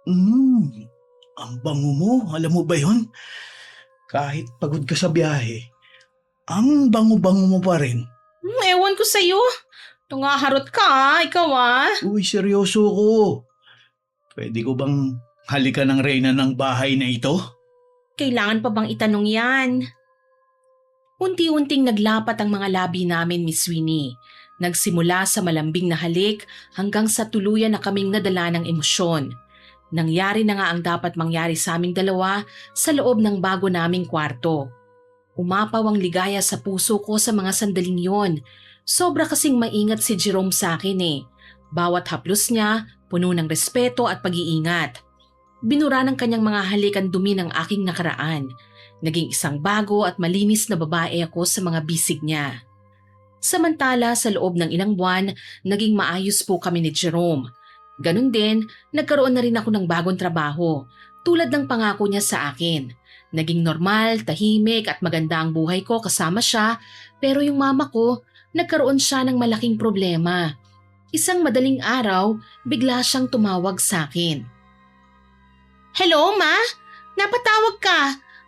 Speaker 2: Ang bango mo, alam mo ba yun? Kahit pagod ka sa biyahe, ang bango-bango mo pa rin.
Speaker 1: Ewan ko sa'yo. Tungaharot ka ikaw
Speaker 2: Uy, seryoso ko. Pwede ko bang halikan ng reyna ng bahay na ito?
Speaker 1: Kailangan pa bang itanong yan? Unti-unting naglapat ang mga labi namin, Miss Sweeney. Nagsimula sa malambing na halik hanggang sa tuluyan na kaming nadala ng emosyon. Nangyari na nga ang dapat mangyari sa aming dalawa sa loob ng bago naming kwarto. Umapaw ang ligaya sa puso ko sa mga sandaling yon. Sobra kasing maingat si Jerome sa akin Bawat haplos niya, puno ng respeto at pag-iingat. Binura ng kanyang mga halik ang dumi ng aking nakaraan. Naging isang bago at malinis na babae ako sa mga bisig niya. Samantala sa loob ng ilang buwan, naging maayos po kami ni Jerome. Ganun din, nagkaroon na rin ako ng bagong trabaho, tulad ng pangako niya sa akin. Naging normal, tahimik at maganda ang buhay ko kasama siya, pero yung mama ko, nagkaroon siya ng malaking problema. Isang madaling araw, bigla siyang tumawag sa akin. Hello, Ma? Napatawag ka?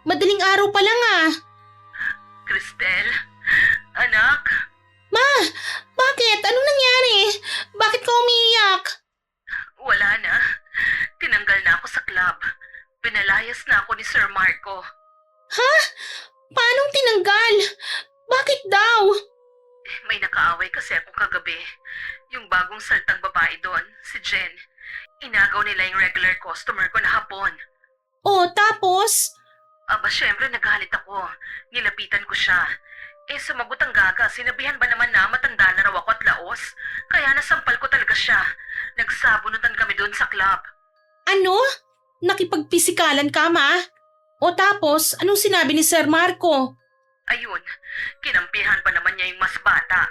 Speaker 1: Madaling araw pa lang
Speaker 3: Cristel? Anak?
Speaker 1: Ma, bakit? Anong nangyari? Bakit ka umiiyak?
Speaker 3: Wala na. Tinanggal na ako sa club. Pinalayas na ako ni Sir Marco.
Speaker 1: Ha? Paanong tinanggal? Bakit daw?
Speaker 3: May nakaaway kasi ako kagabi. Yung bagong saltang babae doon, si Jen. Inagaw nila yung regular customer ko na hapon.
Speaker 1: Oh, tapos?
Speaker 3: Aba, syempre nagalit ako. Nilapitan ko siya. Sumagot ang gaga. Sinabihan ba naman na matanda na raw ako at laos? Kaya nasampal ko talaga siya. Nagsabunutan kami doon sa club.
Speaker 1: Ano? Nakipagpisikalan ka, Ma? O tapos, anong sinabi ni Sir Marco?
Speaker 3: Ayun, kinampihan pa naman niya yung mas bata.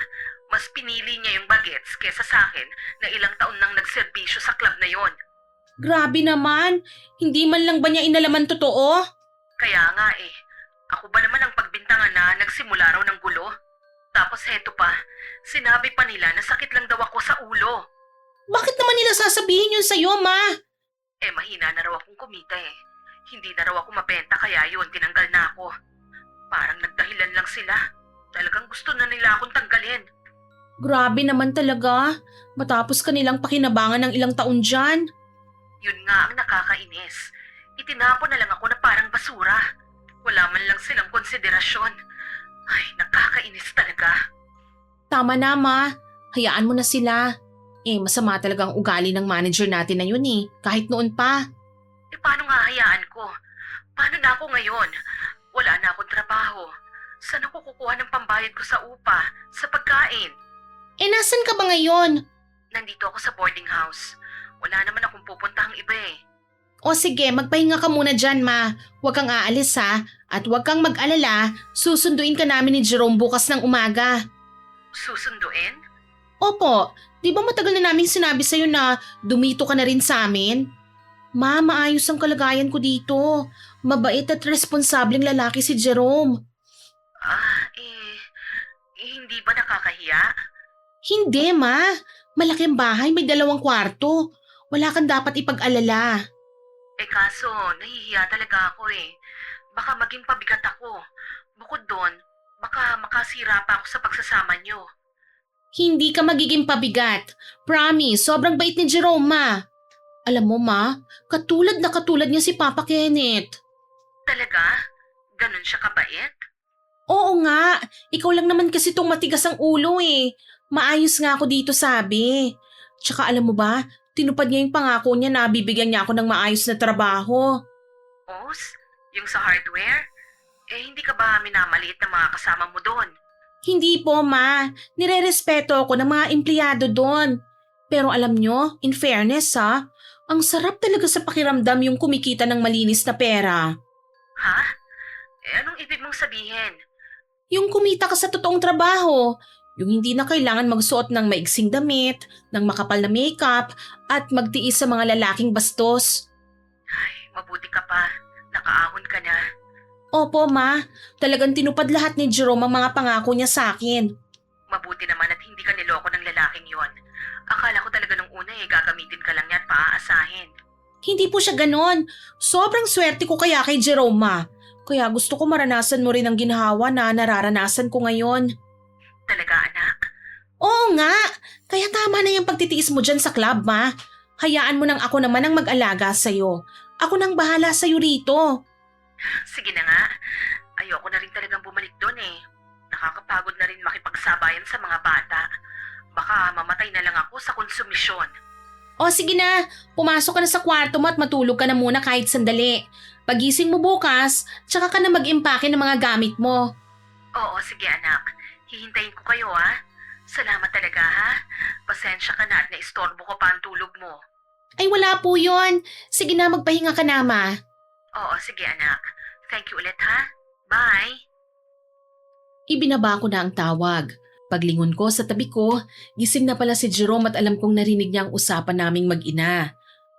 Speaker 3: Mas pinili niya yung bagets kesa sa akin na ilang taon nang nagserbisyo sa club na yon.
Speaker 1: Grabe naman. Hindi man lang ba niya inalaman totoo?
Speaker 3: Kaya nga ako ba naman ang pagbintangan na nagsimula raw ng gulo? Tapos heto pa, sinabi pa nila na sakit lang daw ako sa ulo.
Speaker 1: Bakit naman nila sasabihin yun sa'yo, Ma?
Speaker 3: Mahina na raw akong kumita Hindi na raw ako mabenta kaya yun, tinanggal na ako. Parang nagdahilan lang sila. Talagang gusto na nila akong tanggalin.
Speaker 1: Grabe naman talaga. Matapos kanilang pakinabangan ng ilang taon dyan.
Speaker 3: Yun nga ang nakakainis. Itinapon na lang ako na parang basura. Wala man lang silang konsiderasyon. Ay, nakakainis talaga.
Speaker 1: Tama na, Ma. Hayaan mo na sila. Masama talagang ugali ng manager natin na yun kahit noon pa.
Speaker 3: paano nga hayaan ko? Paano na ako ngayon? Wala na akong trabaho. Saan ako kukuha ng pambayad ko sa upa, sa pagkain?
Speaker 1: Nasan ka ba ngayon?
Speaker 3: Nandito ako sa boarding house. Wala naman akong pupuntahang iba eh.
Speaker 1: O sige, magpahinga ka muna dyan, ma. Huwag kang aalis ha. At huwag kang mag-alala, susunduin ka namin ni Jerome bukas ng umaga.
Speaker 3: Susunduin?
Speaker 1: Opo, di ba matagal na naming sinabi sa'yo na dumito ka na rin sa amin? Ma, maayos ang kalagayan ko dito. Mabait at responsableng lalaki si Jerome.
Speaker 3: Hindi ba nakakahiya?
Speaker 1: Hindi, ma. Malaki ang bahay, may 2 kwarto. Wala kang dapat ipag-alala.
Speaker 3: Kaso, nahihiya talaga ako eh. Baka maging pabigat ako. Bukod doon, baka makasira pa ako sa pagsasama niyo.
Speaker 1: Hindi ka magiging pabigat. Promise, sobrang bait ni Jerome, ma. Alam mo, ma, katulad na katulad niya si Papa Kenneth.
Speaker 3: Talaga? Ganon siya kabait?
Speaker 1: Oo nga, ikaw lang naman kasi tong matigas ang ulo eh. Maayos nga ako dito sabi. Tsaka alam mo ba, tinupad niya yung pangako niya na bibigyan niya ako ng maayos na trabaho.
Speaker 3: Os? Yung sa hardware? Hindi ka ba minamaliit ng mga kasama mo doon?
Speaker 1: Hindi po, ma. Nirerespeto ako ng mga empleyado doon. Pero alam nyo, in fairness ha, ang sarap talaga sa pakiramdam yung kumikita ng malinis na pera.
Speaker 3: Ha? Anong ibig mong sabihin?
Speaker 1: Yung kumita ka sa totoong trabaho. Yung hindi na kailangan magsuot ng maigsing damit, ng makapal na makeup, at magtiis sa mga lalaking bastos.
Speaker 3: Mabuti ka pa. Nakaahon ka na.
Speaker 1: Opo, ma. Talagang tinupad lahat ni Jerome ang mga pangako niya sa akin.
Speaker 3: Mabuti naman at hindi ka niloko ng lalaking yon. Akala ko talaga nung una gagamitin ka lang niya at paaasahin.
Speaker 1: Hindi po siya ganon. Sobrang swerte ko kaya kay Jerome, ma. Kaya gusto ko maranasan mo rin ang ginhawa na nararanasan ko ngayon.
Speaker 3: Talaga, anak?
Speaker 1: Oo nga. Kaya tama na yung pagtitiis mo dyan sa club, ma. Hayaan mo nang ako naman ang mag-alaga sa'yo. Ako nang bahala sa'yo rito.
Speaker 3: Sige na nga. Ayoko na rin talagang bumalik doon eh. Nakakapagod na rin makipagsabayan sa mga bata. Baka mamatay na lang ako sa konsumisyon.
Speaker 1: O sige na, pumasok ka na sa kwarto mo at matulog ka na muna kahit sandali. Pagising mo bukas, tsaka ka na mag-impake ng mga gamit mo.
Speaker 3: Oo, sige anak. Hihintayin ko kayo ha. Salamat talaga ha. Pasensya ka na at naistorbo ko pa ang tulog mo.
Speaker 1: Ay wala po yon. Sige na, magpahinga ka na, ma.
Speaker 3: Oo, sige anak. Thank you ulit ha. Bye!
Speaker 1: Ibinaba ko na ang tawag. Paglingon ko sa tabi ko, gising na pala si Jerome at alam kong narinig niya ang usapan naming mag-ina.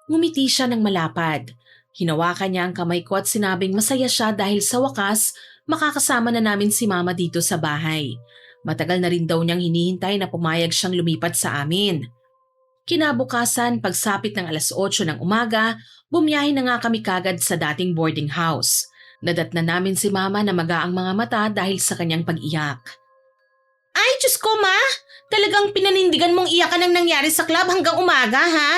Speaker 1: Ngumiti siya ng malapad. Hinawakan niya ang kamay ko at sinabing masaya siya dahil sa wakas, makakasama na namin si Mama dito sa bahay. Matagal na rin daw niyang hinihintay na pumayag siyang lumipat sa amin. Kinabukasan, pagsapit ng 8:00 ng umaga, bumiyahe na nga kami kagad sa dating boarding house. Nadatnan namin si Mama na maga ang mga mata dahil sa kanyang pag-iyak. Ay, Diyos ko, Ma! Talagang pinanindigan mong iyakan ang nangyari sa club hanggang umaga, ha?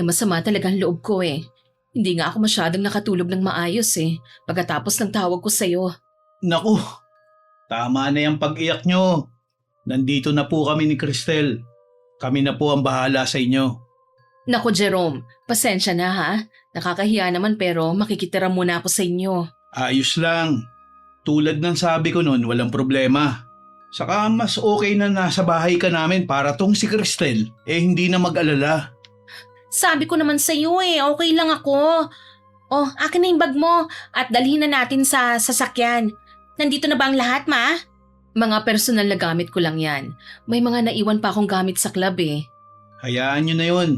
Speaker 1: Masama talagang loob ko eh. Hindi nga ako masyadong nakatulog ng maayos eh, pagkatapos ng tawag ko sa'yo.
Speaker 2: Naku, tama na yung pag-iyak nyo. Nandito na po kami ni Cristel. Kami na po ang bahala sa inyo.
Speaker 1: Naku Jerome, pasensya na ha. Nakakahiya naman pero makikitira muna ako sa inyo.
Speaker 2: Ayos lang. Tulad ng sabi ko noon, walang problema. Saka mas okay na nasa bahay ka namin para tong si Cristel, hindi na mag-alala.
Speaker 1: Sabi ko naman sa iyo okay lang ako. Oh, akin na yung bag mo at dalhin na natin sa sasakyan. Nandito na ba ang lahat, Ma? Mga personal na gamit ko lang yan. May mga naiwan pa akong gamit sa club eh.
Speaker 2: Hayaan nyo na yun.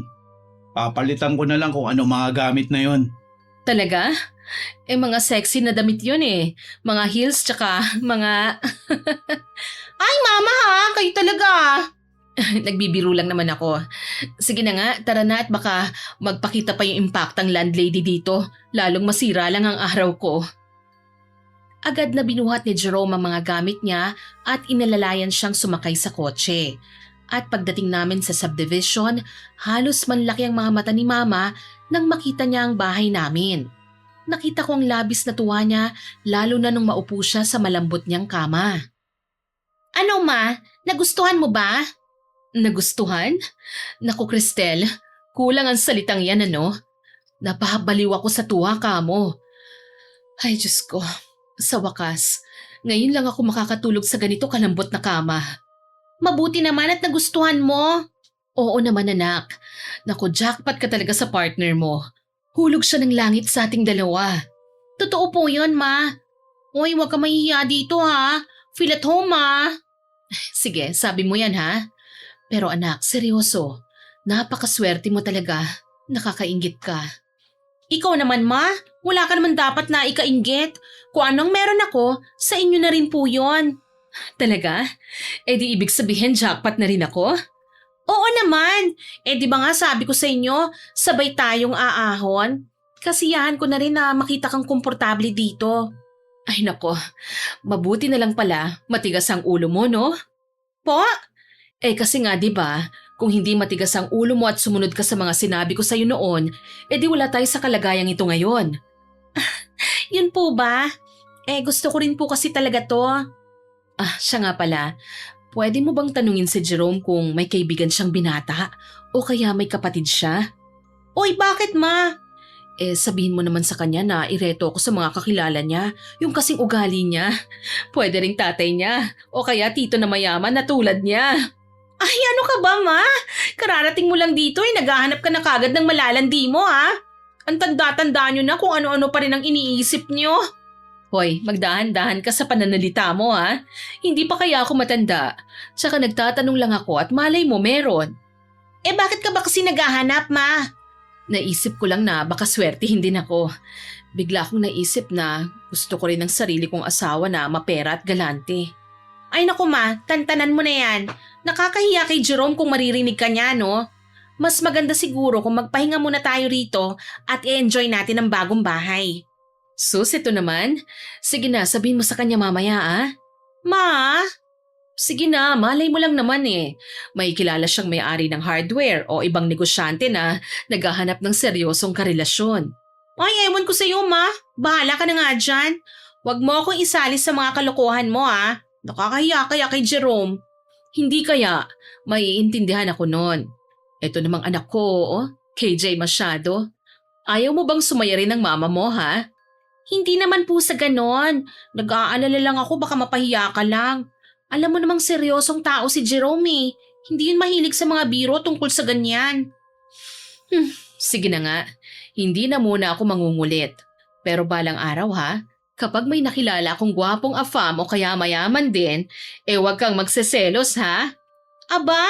Speaker 2: Papalitan ko na lang kung ano mga gamit na yun.
Speaker 1: Talaga? Mga sexy na damit yun eh. Mga heels tsaka mga... Ay, Mama ha! Kayo talaga! Nagbibiro lang naman ako. Sige na nga, tara na at baka magpakita pa yung impact ang landlady dito. Lalong masira lang ang araw ko. Agad na binuhat ni Jerome ang mga gamit niya at inalalayan siyang sumakay sa kotse. At pagdating namin sa subdivision, halos manlaki ang mga mata ni Mama nang makita niya ang bahay namin. Nakita ko ang labis na tuwa niya lalo na nung maupo siya sa malambot niyang kama. Ano Ma? Nagustuhan mo ba? Nagustuhan? Naku Cristel, kulang ang salitang yan ano? Napahabaliw ako sa tuwa ka mo. Ay, Diyos ko. Sa wakas, ngayon lang ako makakatulog sa ganito kalambot na kama. Mabuti naman at nagustuhan mo. Oo naman anak. Naku, jackpot ka talaga sa partner mo. Hulog siya ng langit sa ating dalawa. Totoo po yun, ma. Uy, huwag ka mahihiya dito ha. Feel at home ha. Sige, sabi mo yan ha. Pero anak, seryoso. Napakaswerte mo talaga. Nakakainggit ka. Ikaw naman ma, wala ka naman dapat na ikainggit. Kung anong meron ako, sa inyo na rin po yun. Talaga? Eh di ibig sabihin jackpot na rin ako? Oo naman. Eh di ba nga sabi ko sa inyo, sabay tayong aahon? Kasiyahan ko na rin na makita kang komportable dito. Ay nako, mabuti na lang pala, matigas ang ulo mo no? Po? Eh kasi nga 'di ba, kung hindi matigas ang ulo mo at sumunod ka sa mga sinabi ko sa'yo noon, eh di wala tayo sa kalagayang ito ngayon. Yun po ba? Eh gusto ko rin po kasi talaga to. Ah, siya nga pala. Pwede mo bang tanungin si Jerome kung may kaibigan siyang binata o kaya may kapatid siya? Oy, bakit ma? Eh sabihin mo naman sa kanya na ireto ako sa mga kakilala niya, yung kasing ugali niya. Pwede ring tatay niya o kaya tito na mayaman na tulad niya. Ay, ano ka ba ma? Kararating mo lang dito naghahanap ka na kagad ng malalandi mo ha? Ang tanda-tanda nyo na kung ano-ano pa rin ang iniisip nyo. Hoy, magdahan-dahan ka sa pananalita mo ha? Hindi pa kaya ako matanda. Tsaka nagtatanong lang ako at malay mo meron. Eh bakit ka ba kasi naghahanap ma? Naisip ko lang na baka swertihin din ako. Bigla akong naisip na gusto ko rin ng sarili kong asawa na mapera at galante. Ay naku ma, tantanan mo na yan. Nakakahiya kay Jerome kung maririnig ka niya no? Mas maganda siguro kung magpahinga muna tayo rito at i-enjoy natin ang bagong bahay. Sus, ito naman. Sige na, sabihin mo sa kanya mamaya ah. Ma? Sige na, malay mo lang naman eh. May kilala siyang may-ari ng hardware o ibang negosyante na naghahanap ng seryosong karelasyon. Ay, ewan ko sa'yo ma. Bahala ka na nga dyan. Huwag mo akong isali sa mga kalokohan mo ah. Nakakahiya kaya kay Jerome. Hindi kaya, maiintindihan ako nun. Ito namang anak ko, oh, KJ masyado. Ayaw mo bang sumaya rin ng mama mo ha? Hindi naman po sa ganon. Nag-aalala lang ako baka mapahiya ka lang. Alam mo namang seryosong tao si Jerome eh. Hindi yun mahilig sa mga biro tungkol sa ganyan. Sige na nga, hindi na muna ako mangungulit. Pero balang araw ha, kapag may nakilala akong gwapong afam o kaya mayaman din, eh wag kang magseselos ha. Aba,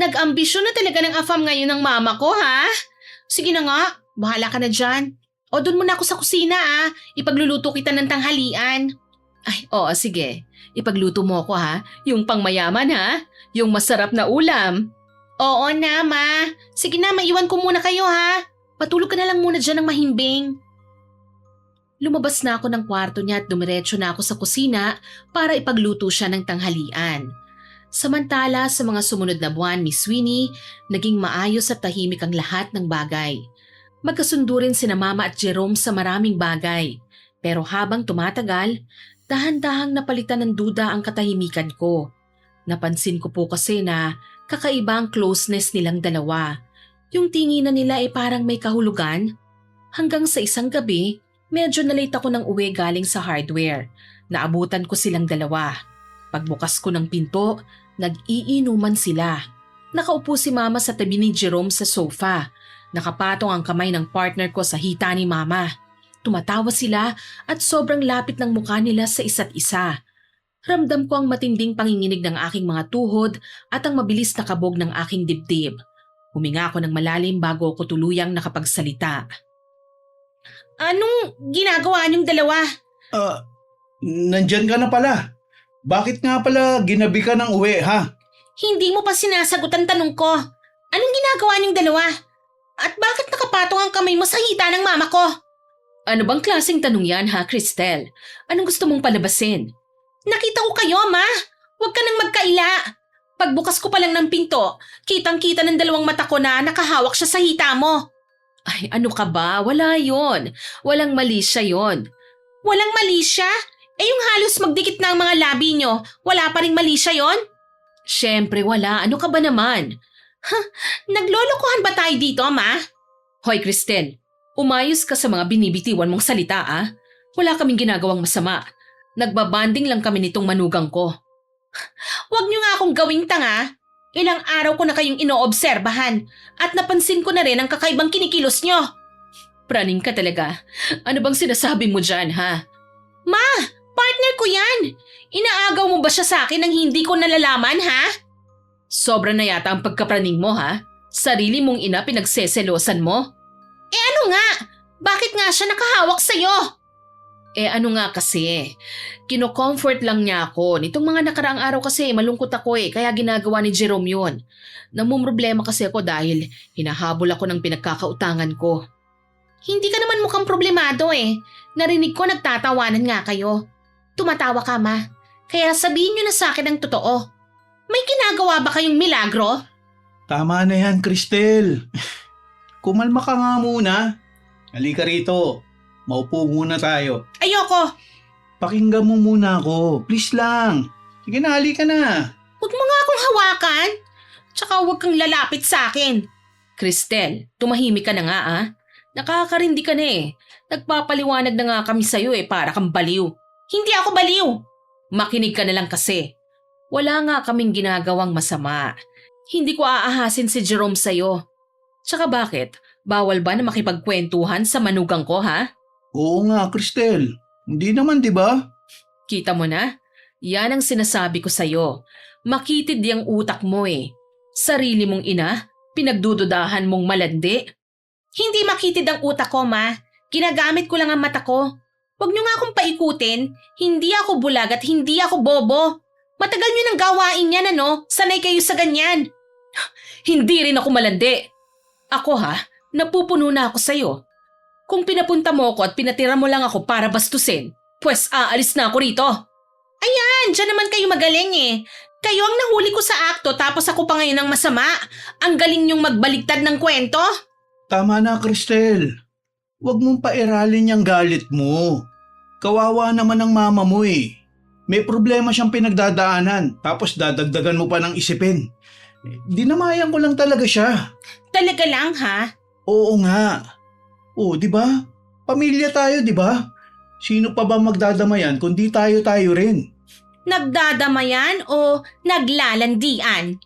Speaker 1: nag-ambisyon na talaga ng afam ngayon ng mama ko ha. Sige na nga, bahala ka na dyan. O doon muna ako sa kusina ah, ipagluluto kita ng tanghalian. Ay, oo sige. Ipagluto mo ako ha, yung pangmayaman ha, yung masarap na ulam. Oo na ma, sige na maiwan ko muna kayo ha. Patulog ka na lang muna dyan ng mahimbing. Lumabas na ako ng kwarto niya at dumiretso na ako sa kusina para ipagluto siya ng tanghalian. Samantala sa mga sumunod na buwan ni Sweeney, naging maayos at tahimik ang lahat ng bagay. Magkasundo rin sina Mama at Jerome sa maraming bagay. Pero habang tumatagal, dahan-dahang napalitan ng duda ang katahimikan ko. Napansin ko po kasi na kakaiba ang closeness nilang dalawa. Yung tinginan nila ay parang may kahulugan. Hanggang sa isang gabi, medyo nalate ako ng uwi galing sa hardware. Naabutan ko silang dalawa. Pagbukas ko ng pinto, nag-iinuman sila. Nakaupo si Mama sa tabi ni Jerome sa sofa. Nakapatong ang kamay ng partner ko sa hita ni Mama. Tumatawa sila at sobrang lapit ng mukha nila sa isa't isa. Ramdam ko ang matinding panginginig ng aking mga tuhod at ang mabilis na kabog ng aking dibdib. Huminga ako ng malalim bago ako tuluyang nakapagsalita. Anong ginagawa niyong dalawa?
Speaker 2: Nandyan ka na pala. Bakit nga pala ginabi ka ng uwi ha?
Speaker 1: Hindi mo pa sinasagot ang tanong ko. Anong ginagawa niyong dalawa? At bakit nakapatong ang kamay mo sa hita ng mama ko? Ano bang klaseng tanong yan ha, Cristel? Anong gusto mong palabasin? Nakita ko kayo, Ma. Huwag ka nang magkaila. Pagbukas ko pa lang ng pinto, kitang-kita ng dalawang mata ko na nakahawak siya sa hita mo. Ay, ano ka ba? Wala yon. Walang mali siya yon. Walang mali siya? Eh yung halos magdikit na ang mga labi nyo, wala pa ring mali siya yon? Siyempre wala. Ano ka ba naman? Naglolokohan ba tayo dito, Ma? Hoy, Cristel. Umayos ka sa mga binibitiwan mong salita Wala kaming ginagawang masama. Nagbabanding lang kami nitong manugang ko. Huwag niyo nga akong gawing tanga. Ilang araw ko na kayong inoobserbahan at napansin ko na rin ang kakaibang kinikilos niyo. Praning ka talaga. Ano bang sinasabi mo dyan, ha? Ma! Partner ko yan! Inaagaw mo ba siya sa akin nang hindi ko nalalaman, ha? Sobra na yata ang pagkapraning mo, ha? Sarili mong ina pinagseselosan mo? Ano nga? Bakit nga siya nakahawak sa'yo? Ano nga kasi? Kino-comfort lang niya ako. Nitong mga nakaraang araw kasi malungkot ako kaya ginagawa ni Jerome yun. Namumroblema kasi ako dahil hinahabol ako ng pinagkakautangan ko. Hindi ka naman mukhang problemado Narinig ko nagtatawanan nga kayo. Tumatawa ka, ma. Kaya sabihin niyo na sa akin ang totoo. May ginagawa ba kayong milagro?
Speaker 2: Tama na yan, Cristel. Kumalma ka nga muna. Halika rito. Maupo muna tayo.
Speaker 1: Ayoko!
Speaker 2: Pakinggan mo muna ako. Please lang. Sige na, halika na.
Speaker 1: Huwag mo nga akong hawakan. Tsaka huwag kang lalapit sa akin. Cristel, tumahimik ka na nga Nakakarindi ka na Nagpapaliwanag na nga kami sa'yo para kang baliw. Hindi ako baliw! Makinig ka na lang kasi. Wala nga kaming ginagawang masama. Hindi ko aahasin si Jerome sa'yo. Tsaka bakit? Bawal ba na makipagkwentuhan sa manugang ko, ha?
Speaker 2: Oo nga, Cristel. Hindi naman, di ba?
Speaker 1: Kita mo na? Yan ang sinasabi ko sa'yo. Makitid yung utak mo Sarili mong ina, pinagdududahan mong malandi. Hindi makitid ang utak ko, ma. Ginagamit ko lang ang mata ko. Huwag niyo nga akong paikutin. Hindi ako bulag at hindi ako bobo. Matagal niyo nang gawain yan, Sanay kayo sa ganyan. Hindi rin ako malandi. Ako napupuno na ako sa'yo. Kung pinapunta mo ako at pinatira mo lang ako para bastusin, pues aalis na ako rito. Ayan, dyan naman kayo magaling Kayo ang nahuli ko sa akto tapos ako pa ngayon ang masama. Ang galing niyong magbaligtad ng kwento.
Speaker 2: Tama na, Cristel. Huwag mong pairalin yung galit mo. Kawawa naman ang mama mo May problema siyang pinagdadaanan tapos dadagdagan mo pa ng isipin. Dinamayan ko lang talaga siya.
Speaker 1: Talaga lang, ha?
Speaker 2: Oo nga. Oo, di ba? Pamilya tayo, di ba? Sino pa ba magdadamayan kundi tayo rin?
Speaker 1: Nagdadamayan o naglalandian?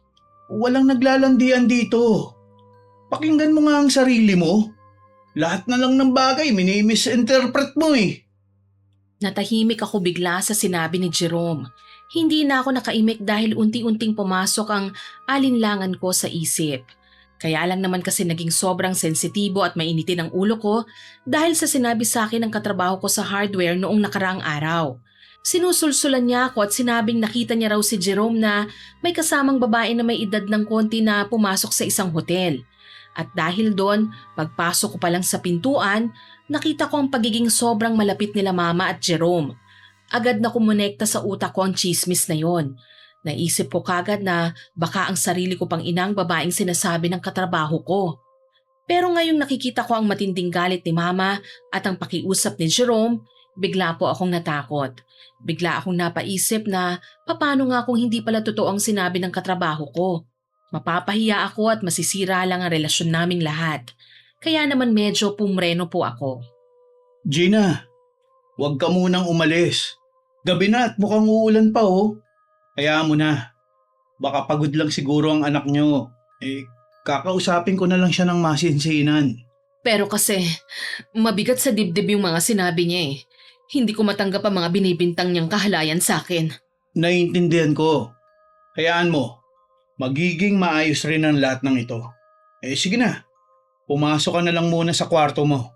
Speaker 2: Walang naglalandian dito. Pakinggan mo nga ang sarili mo. Lahat na lang ng bagay mini-misinterpret mo
Speaker 1: Natahimik ako bigla sa sinabi ni Jerome. Hindi na ako nakaimik dahil unti-unting pumasok ang alinlangan ko sa isip. Kaya lang naman kasi naging sobrang sensitibo at mainitin ang ulo ko dahil sa sinabi sa akin ng katrabaho ko sa hardware noong nakaraang araw. Sinusulsulan niya ako at sinabing nakita niya raw si Jerome na may kasamang babae na may edad ng konti na pumasok sa isang hotel. At dahil doon, pagpasok ko pa lang sa pintuan, nakita ko ang pagiging sobrang malapit nila mama at Jerome. Agad na kumonekta sa utak ko ang chismis na yon. Naisip ko kagad na baka ang sarili ko pang inang babaeng sinasabi ng katrabaho ko. Pero ngayong nakikita ko ang matinding galit ni mama at ang pakiusap ni Jerome, bigla po akong natakot. Bigla akong napaisip na paano nga kung hindi pala totoo ang sinabi ng katrabaho ko. Mapapahiya ako at masisira lang ang relasyon naming lahat. Kaya naman medyo pumreno po ako.
Speaker 2: Gina, huwag ka munang umalis. Gabi na at mukhang uulan pa Hayaan mo na. Baka pagod lang siguro ang anak nyo. Kakausapin ko na lang siya ng masinsinan.
Speaker 1: Pero kasi mabigat sa dibdib yung mga sinabi niya Hindi ko matanggap ang mga binibintang niyang kahalayan sa akin.
Speaker 2: Naiintindihan ko. Hayaan mo. Magiging maayos rin ang lahat ng ito. Sige na. Pumasok ka na lang muna sa kwarto mo.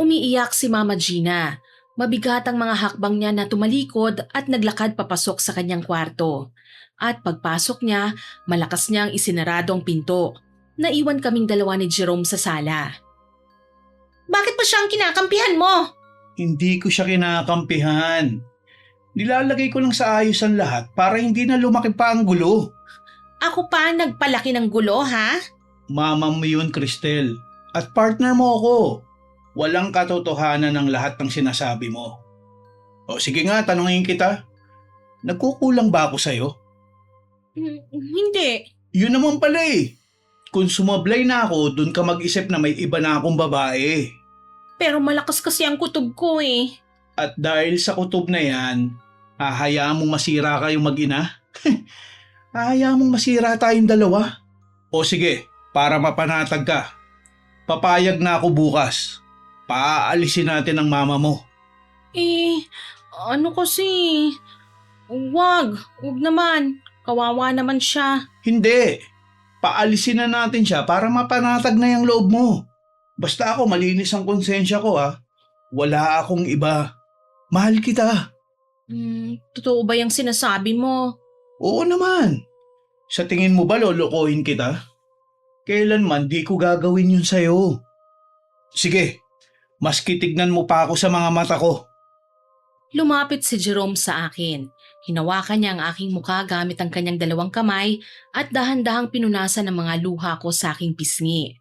Speaker 1: Umiiyak si Mama Gina. Mabigat ang mga hakbang niya na tumalikod at naglakad papasok sa kanyang kwarto. At pagpasok niya, malakas niyang isinarado ang pinto. Naiwan kaming dalawa ni Jerome sa sala. Bakit pa siya ang kinakampihan mo?
Speaker 2: Hindi ko siya kinakampihan. Nilalagay ko lang sa ayos ang lahat para hindi na lumaki pa ang gulo.
Speaker 1: Ako pa ang nagpalaki ng gulo, ha?
Speaker 2: Mama mo yun, Cristel. At partner mo ako. Walang katotohanan ng lahat ng sinasabi mo. Sige nga, tanungin kita. Nagkukulang ba ako sa'yo?
Speaker 1: Hindi.
Speaker 2: Yun naman pala kung sumablay na ako, dun ka mag-isip na may iba na akong babae.
Speaker 1: Pero malakas kasi ang kutob ko eh.
Speaker 2: At dahil sa kutob na yan, hahayaan mong masira kayong mag-ina? Hahayaan mong masira tayong dalawa? O sige, para mapanatag ka, papayag na ako bukas. Paaalisin natin ang mama mo.
Speaker 1: Eh, ano kasi? Wag naman. Kawawa naman siya.
Speaker 2: Hindi, paalisin na natin siya para mapanatag na yung loob mo. Basta ako malinis ang konsensya ko ha. Wala akong iba. Mahal kita.
Speaker 1: Totoo ba yung sinasabi mo?
Speaker 2: Oo naman. Sa tingin mo ba lolokohin kita? Kailanman di ko gagawin yun sa'yo. Sige, maski tignan mo pa ako sa mga mata ko.
Speaker 1: Lumapit si Jerome sa akin. Hinawakan niya ang aking mukha gamit ang kanyang dalawang kamay at dahan-dahang pinunasan ng mga luha ko sa aking pisngi.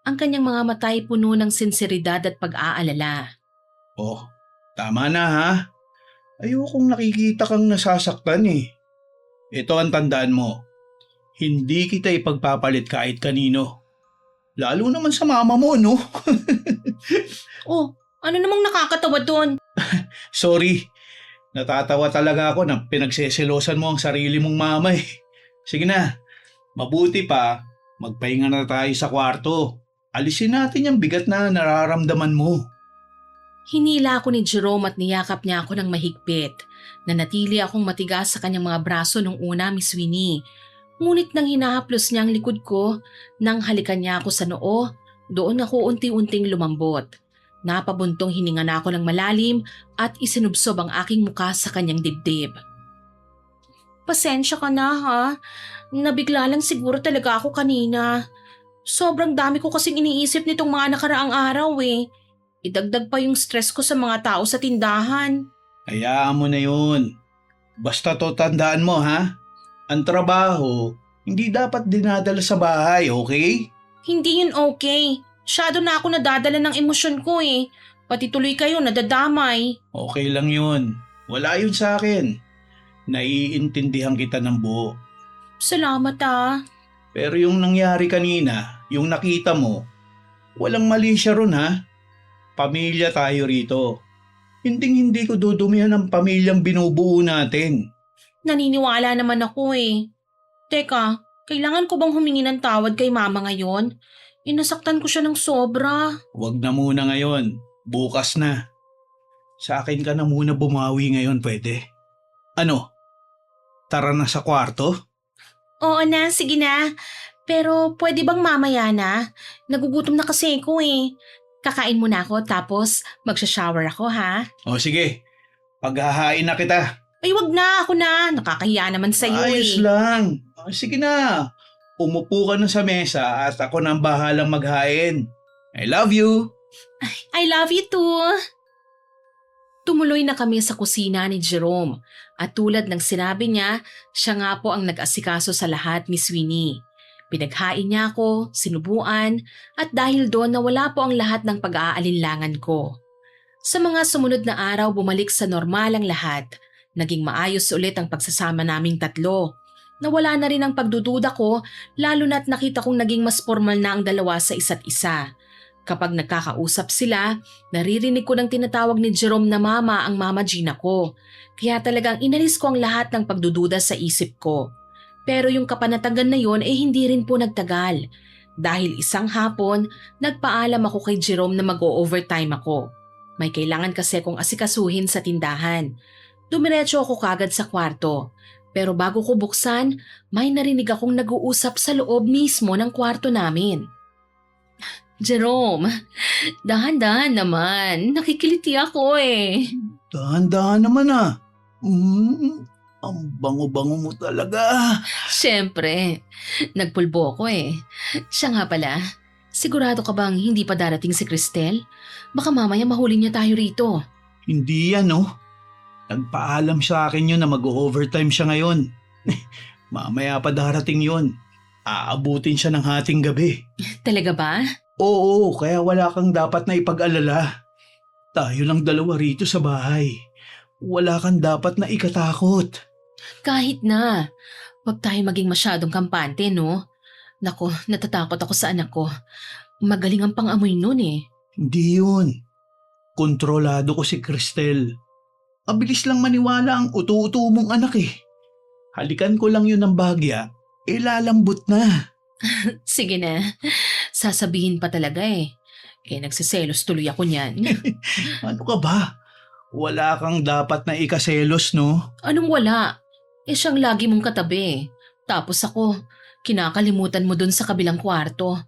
Speaker 1: Ang kanyang mga mata ay puno ng sinseridad at pag-aalala.
Speaker 2: Oh, tama na ha. Ayokong nakikita kang nasasaktan eh. Ito ang tandaan mo. Hindi kita ipagpapalit kahit kanino. Lalo naman sa mama mo, no?
Speaker 1: Oh, ano namang nakakatawa doon?
Speaker 2: Sorry. Natatawa talaga ako na pinagseselosan mo ang sarili mong mama eh. Sige na, mabuti pa, magpahinga na tayo sa kwarto. Alisin natin yung bigat na nararamdaman mo.
Speaker 1: Hinila ako ni Jerome at niyakap niya ako ng mahigpit. Nanatili akong matigas sa kanyang mga braso nung una, Miss Winnie. Ngunit nang hinahaplos niya ang likod ko, nang halikan niya ako sa noo, doon ako unti-unting lumambot. Napabuntong hininga na ako ng malalim at isinubsob ang aking muka sa kanyang dibdib. Pasensya ka na ha, nabigla lang siguro talaga ako kanina. Sobrang dami ko kasing iniisip nitong mga nakaraang araw eh. Idagdag pa yung stress ko sa mga tao sa tindahan.
Speaker 2: Hayaan mo na yun. Basta to tandaan mo ha, ang trabaho hindi dapat dinadala sa bahay, okay?
Speaker 1: Hindi yun okay. Masyado na ako nadadala ng emosyon ko eh. Pati tuloy kayo nadadamay.
Speaker 2: Okay lang yun. Wala yun sa akin. Naiintindihan kita ng buo.
Speaker 1: Salamat ah.
Speaker 2: Pero yung nangyari kanina, yung nakita mo, walang mali siya ron ha. Pamilya tayo rito. Hindi ko dudumihan ang pamilyang binubuo natin.
Speaker 1: Naniniwala naman ako eh. Teka, kailangan ko bang humingi ng tawad kay mama ngayon? Inasaktan ko siya ng sobra.
Speaker 2: Huwag na muna ngayon. Bukas na. Sa akin ka na muna bumawi ngayon, pwede? Ano? Tara na sa kwarto?
Speaker 1: Oo na, sige na. Pero pwede bang mamaya na? Nagugutom na kasi ako eh. Kakain muna ako tapos magsha-shower ako ha.
Speaker 2: O sige, paghahain na kita.
Speaker 1: Ay wag na, ako na. Nakakahiya naman sa'yo
Speaker 2: Ayos
Speaker 1: eh.
Speaker 2: lang. O, sige na. Umupo ka na sa mesa at ako na ang bahalang maghain. I love you.
Speaker 1: I love you too. Tumuloy na kami sa kusina ni Jerome at tulad ng sinabi niya, siya nga po ang nag-asikaso sa lahat, Miss Winnie. Pinaghain niya ako, sinubuan, at dahil doon nawala po ang lahat ng pag-aalinlangan ko. Sa mga sumunod na araw bumalik sa normal ang lahat. Naging maayos ulit ang pagsasama naming tatlo. Nawala na rin ang pagdududa ko lalo na't nakita kong naging mas formal na ang dalawa sa isa't isa. Kapag nagkakausap sila, naririnig ko ng tinatawag ni Jerome na mama ang Mama Gina ko. Kaya talagang inalis ko ang lahat ng pagdududa sa isip ko. Pero yung kapanatagan na yon hindi rin po nagtagal. Dahil isang hapon, nagpaalam ako kay Jerome na mag-o-overtime ako. May kailangan kasi akong asikasuhin sa tindahan. Dumiretso ako kagad sa kwarto. Pero bago ko buksan, may narinig akong nag-uusap sa loob mismo ng kwarto namin. Jerome, dahan-dahan naman. Nakikiliti ako eh.
Speaker 2: Dahan-dahan naman ah. Ang bango-bango mo talaga.
Speaker 1: Siyempre, nagpulbo ko eh. Siya nga pala, sigurado ka bang hindi pa darating si Cristel? Baka mamaya mahuli niya tayo rito.
Speaker 2: Hindi yan no. Nagpaalam sa akin yun na mag-overtime siya ngayon. Mamaya pa darating yun. Aabutin siya ng hating gabi.
Speaker 1: Talaga ba?
Speaker 2: Oo, kaya wala kang dapat na ipag-alala. Tayo lang dalawa rito sa bahay. Wala kang dapat na ikatakot.
Speaker 1: Kahit na. Huwag tayo maging masyadong kampante, no? Nako, natatakot ako sa anak ko. Magaling ang pang-amoy nun eh.
Speaker 2: Hindi yun. Kontrolado ko si Cristel. Mabilis lang maniwala ang utu-utu mong anak eh. Halikan ko lang yun ng bagya, lalambot na.
Speaker 1: Sige na, sasabihin pa talaga eh. Kaya nagsiselos tuloy ako niyan.
Speaker 2: Ano ka ba? Wala kang dapat na ikaselos, no?
Speaker 1: Anong wala? Siyang lagi mong katabi. Tapos ako, kinakalimutan mo dun sa kabilang kwarto.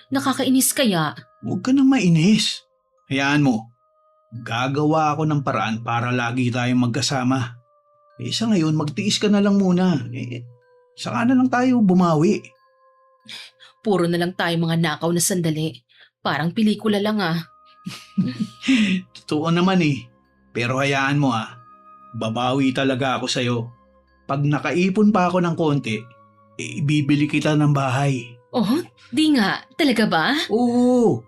Speaker 1: Nakakainis kaya?
Speaker 2: Huwag ka nang mainis. Hayaan mo. Gagawa ako ng paraan para lagi tayong magkasama. Sa ngayon, magtiis ka na lang muna. Saka na lang tayo bumawi.
Speaker 1: Puro na lang tayo mga nakaw na sandali. Parang pelikula lang ah.
Speaker 2: Totoo naman eh. Pero hayaan mo babawi talaga ako sa'yo. Pag nakaipon pa ako ng konti, ibibili kita ng bahay.
Speaker 1: Oh, di nga. Talaga ba?
Speaker 2: Oo,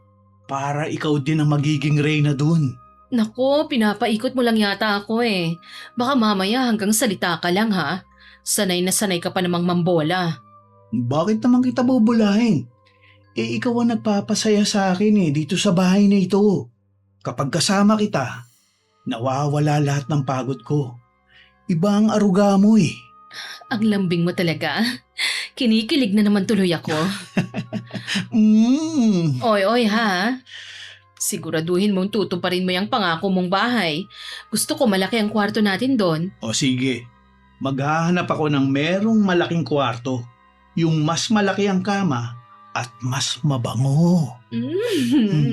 Speaker 2: para ikaw din ang magiging reyna dun.
Speaker 1: Nako, pinapaikot mo lang yata ako eh. Baka mamaya hanggang salita ka lang ha. Sanay na sanay ka pa namang mambola.
Speaker 2: Bakit naman kita bubulahin? Ikaw ang nagpapasaya sa akin dito sa bahay na ito. Kapag kasama kita, nawawala lahat ng pagod ko. Iba ang aruga mo eh.
Speaker 1: Ang lambing mo talaga. Kinikilig na naman tuloy ako. Oy ha. Siguraduhin mong tutuparin mo yung pangako mong bahay. Gusto ko malaki ang kwarto natin doon.
Speaker 2: O sige, maghahanap ako ng merong malaking kwarto. Yung mas malaki ang kama at mas mabango.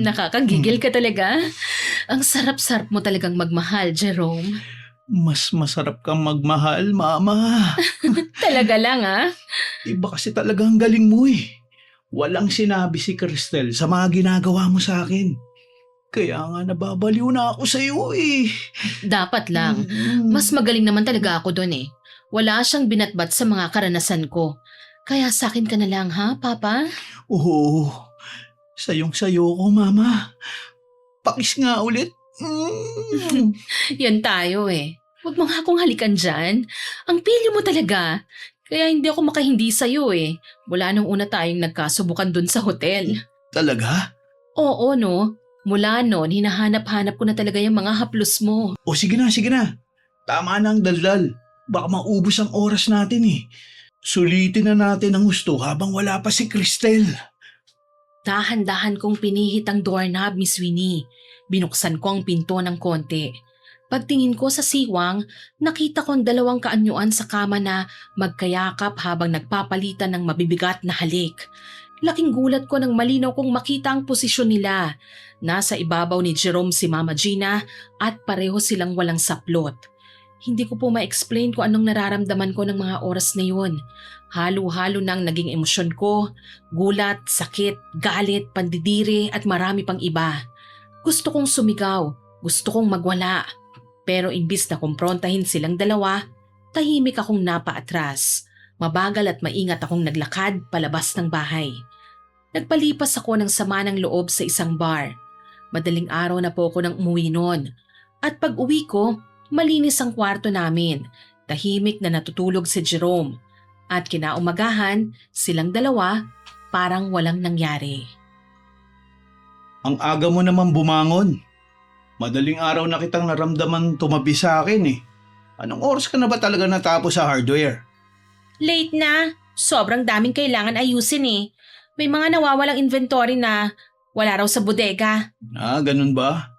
Speaker 1: Nakakagigil ka talaga. Ang sarap-sarap mo talagang magmahal, Jerome.
Speaker 2: Mas masarap kang magmahal, Mama.
Speaker 1: Talaga lang
Speaker 2: Iba kasi talaga ang galing mo eh. Walang sinabi si Cristel sa mga ginagawa mo sa akin. Kaya nga nababaliw na ako sa iyo eh.
Speaker 1: Dapat lang. Mas magaling naman talaga ako doon eh. Wala siyang binatbat sa mga karanasan ko. Kaya sa akin ka na lang ha, Papa?
Speaker 2: Oo, sayong-sayo ko, Mama. Pakis nga ulit.
Speaker 1: Yan tayo eh. Huwag mo nga akong halikan dyan. Ang pili mo talaga. Kaya hindi ako makahindi sa'yo eh. Mula nung una tayong nagkasubukan dun sa hotel.
Speaker 2: Talaga?
Speaker 1: Oo no. Mula noon, hinahanap-hanap ko na talaga yung mga haplos mo.
Speaker 2: O sige na. Tama na ang daldal. Baka maubos ang oras natin eh. Sulitin na natin ang gusto habang wala pa si Cristel.
Speaker 1: Dahan-dahan kong pinihit ang doorknob, Miss Winnie. Binuksan ko ang pinto ng konti. Pagtingin ko sa siwang, nakita kong dalawang kaanyuan sa kama na magkayakap habang nagpapalitan ng mabibigat na halik. Laking gulat ko nang malinaw kong makita ang posisyon nila. Nasa ibabaw ni Jerome si Mama Gina at pareho silang walang saplot. Hindi ko po ma-explain kung anong nararamdaman ko ng mga oras na yun. Halo-halo nang naging emosyon ko, gulat, sakit, galit, pandidiri at marami pang iba. Gusto kong sumigaw, gusto kong magwala. Pero imbis na kumprontahin silang dalawa, tahimik akong napaatras. Mabagal at maingat akong naglakad palabas ng bahay. Nagpalipas ako ng sama ng loob sa isang bar. Madaling araw na po ako nang umuwi noon. At pag uwi ko, malinis ang kwarto namin. Tahimik na natutulog si Jerome. At kinaumagahan, silang dalawa parang walang nangyari.
Speaker 2: Ang aga mo naman bumangon. Madaling araw na kitang naramdaman tumabi sa akin eh. Anong oras ka na ba talaga natapos sa hardware?
Speaker 1: Late na. Sobrang daming kailangan ayusin eh. May mga nawawalang inventory na wala raw sa bodega.
Speaker 2: Ganun ba?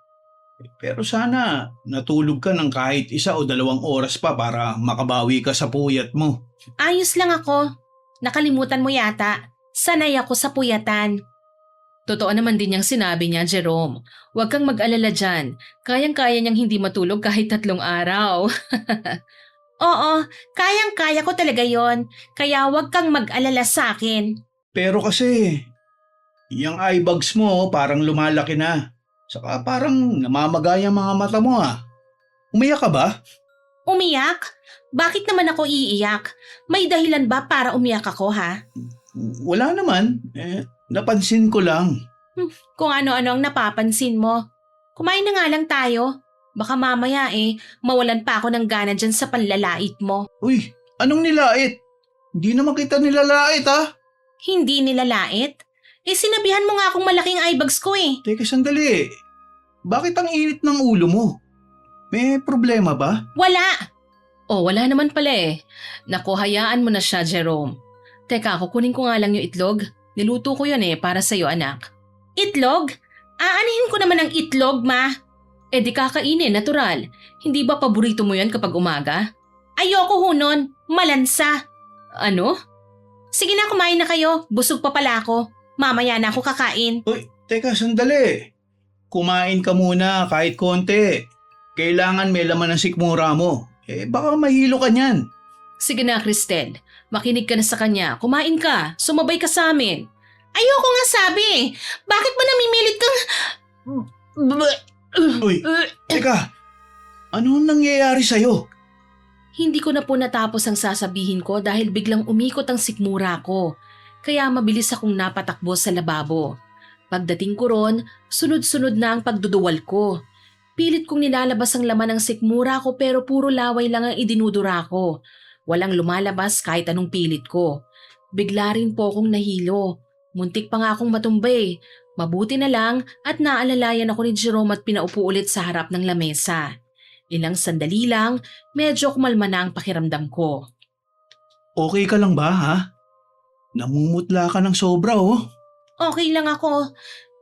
Speaker 2: Pero sana natulog ka ng kahit 1 o 2 oras pa para makabawi ka sa puyat mo.
Speaker 1: Ayos lang ako. Nakalimutan mo yata. Sanay ako sa puyatan. Totoo naman din yung sinabi niya, Jerome. Huwag kang mag-alala dyan. Kayang-kaya niyang hindi matulog kahit 3 araw. Oo, kayang-kaya ko talaga yon. Kaya huwag kang mag-alala sa akin.
Speaker 2: Pero kasi, yung eye bags mo parang lumalaki na. Saka parang namamagay ang mga mata mo Umiyak ka ba?
Speaker 1: Umiyak? Bakit naman ako iiyak? May dahilan ba para umiyak ako ha?
Speaker 2: Wala naman. Napansin ko lang.
Speaker 1: Kung ano-ano ang napapansin mo. Kumain na nga lang tayo. Baka mamaya mawalan pa ako ng gana dyan sa panlalait mo.
Speaker 2: Uy, anong nilait? Hindi naman kita nilalait
Speaker 1: Hindi nilalait? Sinabihan mo nga akong malaking eye bags ko eh.
Speaker 2: Teka, sandali. Bakit ang init ng ulo mo? May problema ba?
Speaker 1: Wala! Oh, wala naman pala eh. Naku, hayaan mo na siya, Jerome. Teka, kukunin ko nga lang yung itlog. Niluto ko yun para sa'yo, anak. Itlog? Aanihin ko naman ang itlog, ma. Di kakainin, natural. Hindi ba paborito mo yan kapag umaga? Ayoko ho nun. Malansa. Ano? Sige na, kumain na kayo. Busog pa pala ako. Mamaya na ako kakain.
Speaker 2: Uy, teka, sandali. Kumain ka muna kahit konti. Kailangan may laman ng sikmura mo. Baka mahilo ka niyan.
Speaker 1: Sige na, Cristel. Makinig ka na sa kanya. Kumain ka. Sumabay ka sa amin. Ayoko nga sabi. Bakit ba namimilit kang...
Speaker 2: Uy, teka. Ano nangyayari sa'yo?
Speaker 1: Hindi ko na po natapos ang sasabihin ko dahil biglang umikot ang sikmura ko. Kaya mabilis akong napatakbo sa lababo. Pagdating ko ron, sunod-sunod na ang pagduduwal ko. Pilit kong nilalabas ang laman ng sikmura ko pero puro laway lang ang idinudura ko. Walang lumalabas kahit anong pilit ko. Bigla rin po akong nahilo. Muntik pa nga akong matumbay. Mabuti na lang at naalalayan ako ni Jerome at pinaupo ulit sa harap ng lamesa. Ilang sandali lang, medyo kumalma na ang pakiramdam ko.
Speaker 2: Okay ka lang ba, ha? Namumutla ka ng sobra, oh.
Speaker 1: Okay lang ako.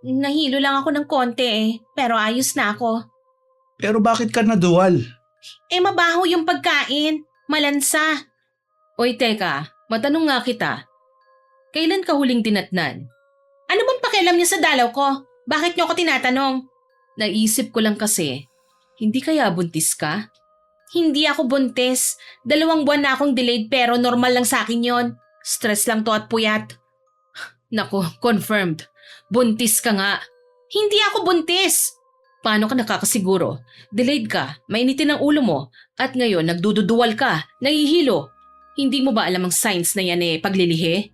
Speaker 1: Nahilo lang ako ng konti pero ayos na ako.
Speaker 2: Pero bakit ka naduwal?
Speaker 1: Mabaho yung pagkain. Malansa. Oy, teka. Matanong nga kita. Kailan ka huling dinatnan? Ano bang pakialam niyo sa dalaw ko? Bakit niyo ako tinatanong? Naisip ko lang kasi. Hindi kaya buntis ka? Hindi ako buntis. 2 buwan na akong delayed pero normal lang sa akin yon. Stress lang to at puyat. Nako, confirmed. Buntis ka nga. Hindi ako buntis. Paano ka nakakasiguro? Delayed ka, mainitin ang ulo mo, at ngayon nagdududuwal ka, nahihilo. Hindi mo ba alam ang signs na yan paglilihi?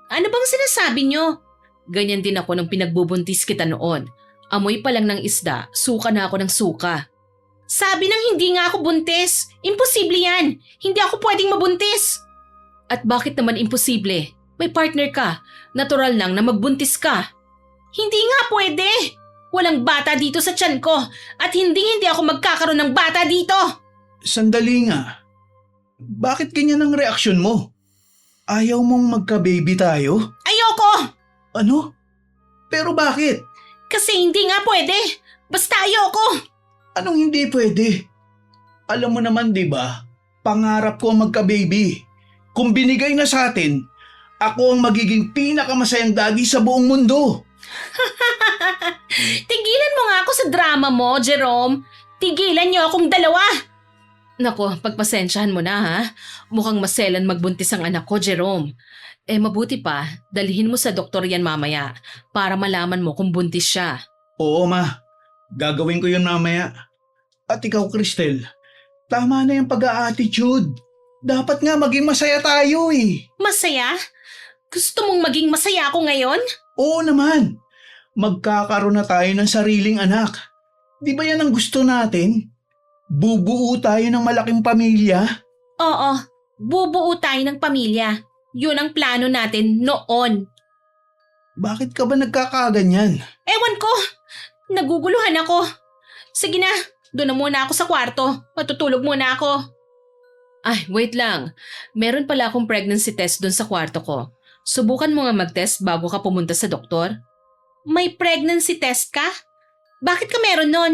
Speaker 1: Ano bang sinasabi nyo? Ganyan din ako nung pinagbubuntis kita noon. Amoy pa lang ng isda, suka na ako ng suka. Sabi nang hindi nga ako buntis. Imposible yan. Hindi ako pwedeng mabuntis. At bakit naman imposible? May partner ka. Natural lang na magbuntis ka. Hindi nga pwede. Walang bata dito sa tiyan ko at hindi ako magkakaroon ng bata dito.
Speaker 2: Sandali nga. Bakit ganyan ang reaksyon mo? Ayaw mong magka-baby tayo?
Speaker 1: Ayoko!
Speaker 2: Ano? Pero bakit?
Speaker 1: Kasi hindi nga pwede. Basta ayoko.
Speaker 2: Anong hindi pwede? Alam mo naman, di ba? Pangarap ko ang magka-baby. Kung binigay na sa atin, ako ang magiging pinakamasayang daddy sa buong mundo.
Speaker 1: Tigilan mo nga ako sa drama mo, Jerome. Tigilan niyo akong dalawa. Nako, pagpasensyahan mo na ha. Mukhang maselan magbuntis ang anak ko, Jerome. Mabuti pa, dalhin mo sa doktor yan mamaya para malaman mo kung buntis siya.
Speaker 2: Oo, ma. Gagawin ko yun mamaya. At ikaw, Cristel, tama na yung pag-a-attitude. Dapat nga maging masaya tayo eh.
Speaker 1: Masaya? Gusto mong maging masaya ako ngayon?
Speaker 2: Oo naman. Magkakaroon na tayo ng sariling anak. Di ba yan ang gusto natin? Bubuo tayo ng malaking pamilya.
Speaker 1: Oo, bubuo tayo ng pamilya. Yun ang plano natin noon.
Speaker 2: Bakit ka ba nagkakaganyan?
Speaker 1: Ewan ko, naguguluhan ako. Sige na, doon na muna ako sa kwarto. Matutulog muna ako. Ay, wait lang. Meron pala akong pregnancy test doon sa kwarto ko. Subukan mo nga mag-test bago ka pumunta sa doktor. May pregnancy test ka? Bakit ka meron nun?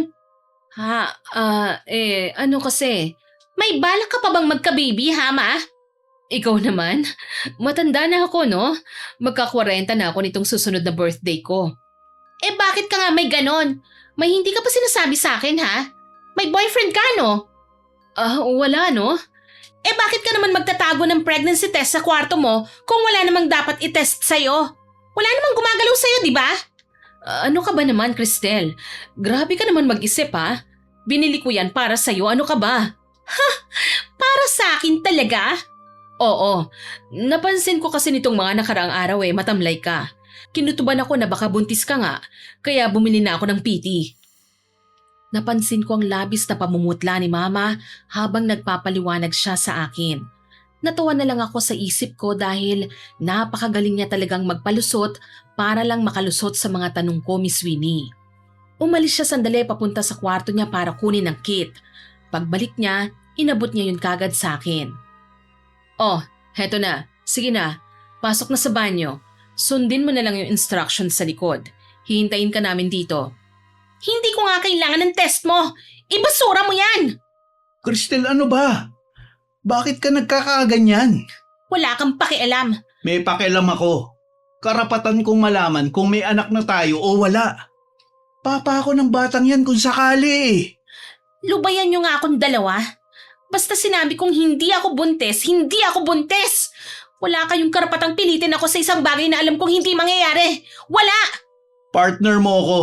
Speaker 1: Ano kasi? May balak ka pa bang magka-baby, ha, ma? Ikaw naman? Matanda na ako, no? Magka-40 na ako nitong susunod na birthday ko. Bakit ka nga may ganon? May hindi ka pa sinasabi sa akin, ha? May boyfriend ka, no? Wala, no? Bakit ka naman magtatago ng pregnancy test sa kwarto mo kung wala namang dapat i-test sa'yo? Wala namang gumagalaw sa'yo, di ba? Ano ka ba naman, Cristel? Grabe ka naman mag-isip, ha? Binili ko yan para sa'yo, ano ka ba? Ha? Para sa akin talaga? Oo. Napansin ko kasi nitong mga nakaraang araw matamlay ka. Kinutuban ako na baka buntis ka nga, kaya bumili na ako ng PT. Napansin ko ang labis na pamumutla ni Mama habang nagpapaliwanag siya sa akin. Natuwa na lang ako sa isip ko dahil napakagaling niya talagang magpalusot para lang makalusot sa mga tanong ko, Miss Winnie. Umalis siya sandali papunta sa kwarto niya para kunin ang kit. Pagbalik niya, inabot niya yun kagad sa akin. Oh, heto na. Sige na, pasok na sa banyo. Sundin mo na lang yung instructions sa likod. Hihintayin ka namin dito. Hindi ko nga kailangan ng test mo! Ibasura mo yan!
Speaker 2: Cristel, ano ba? Bakit ka nagkakaganyan?
Speaker 1: Wala kang pakialam.
Speaker 2: May pakialam ako. Karapatan kong malaman kung may anak na tayo o wala. Papa ako ng batang yan kung sakali.
Speaker 1: Lubayan niyo nga akong dalawa. Basta sinabi kong hindi ako buntis, hindi ako buntis! Wala kayong karapatang pilitin ako sa isang bagay na alam kong hindi mangyayari. Wala!
Speaker 2: Partner mo ako.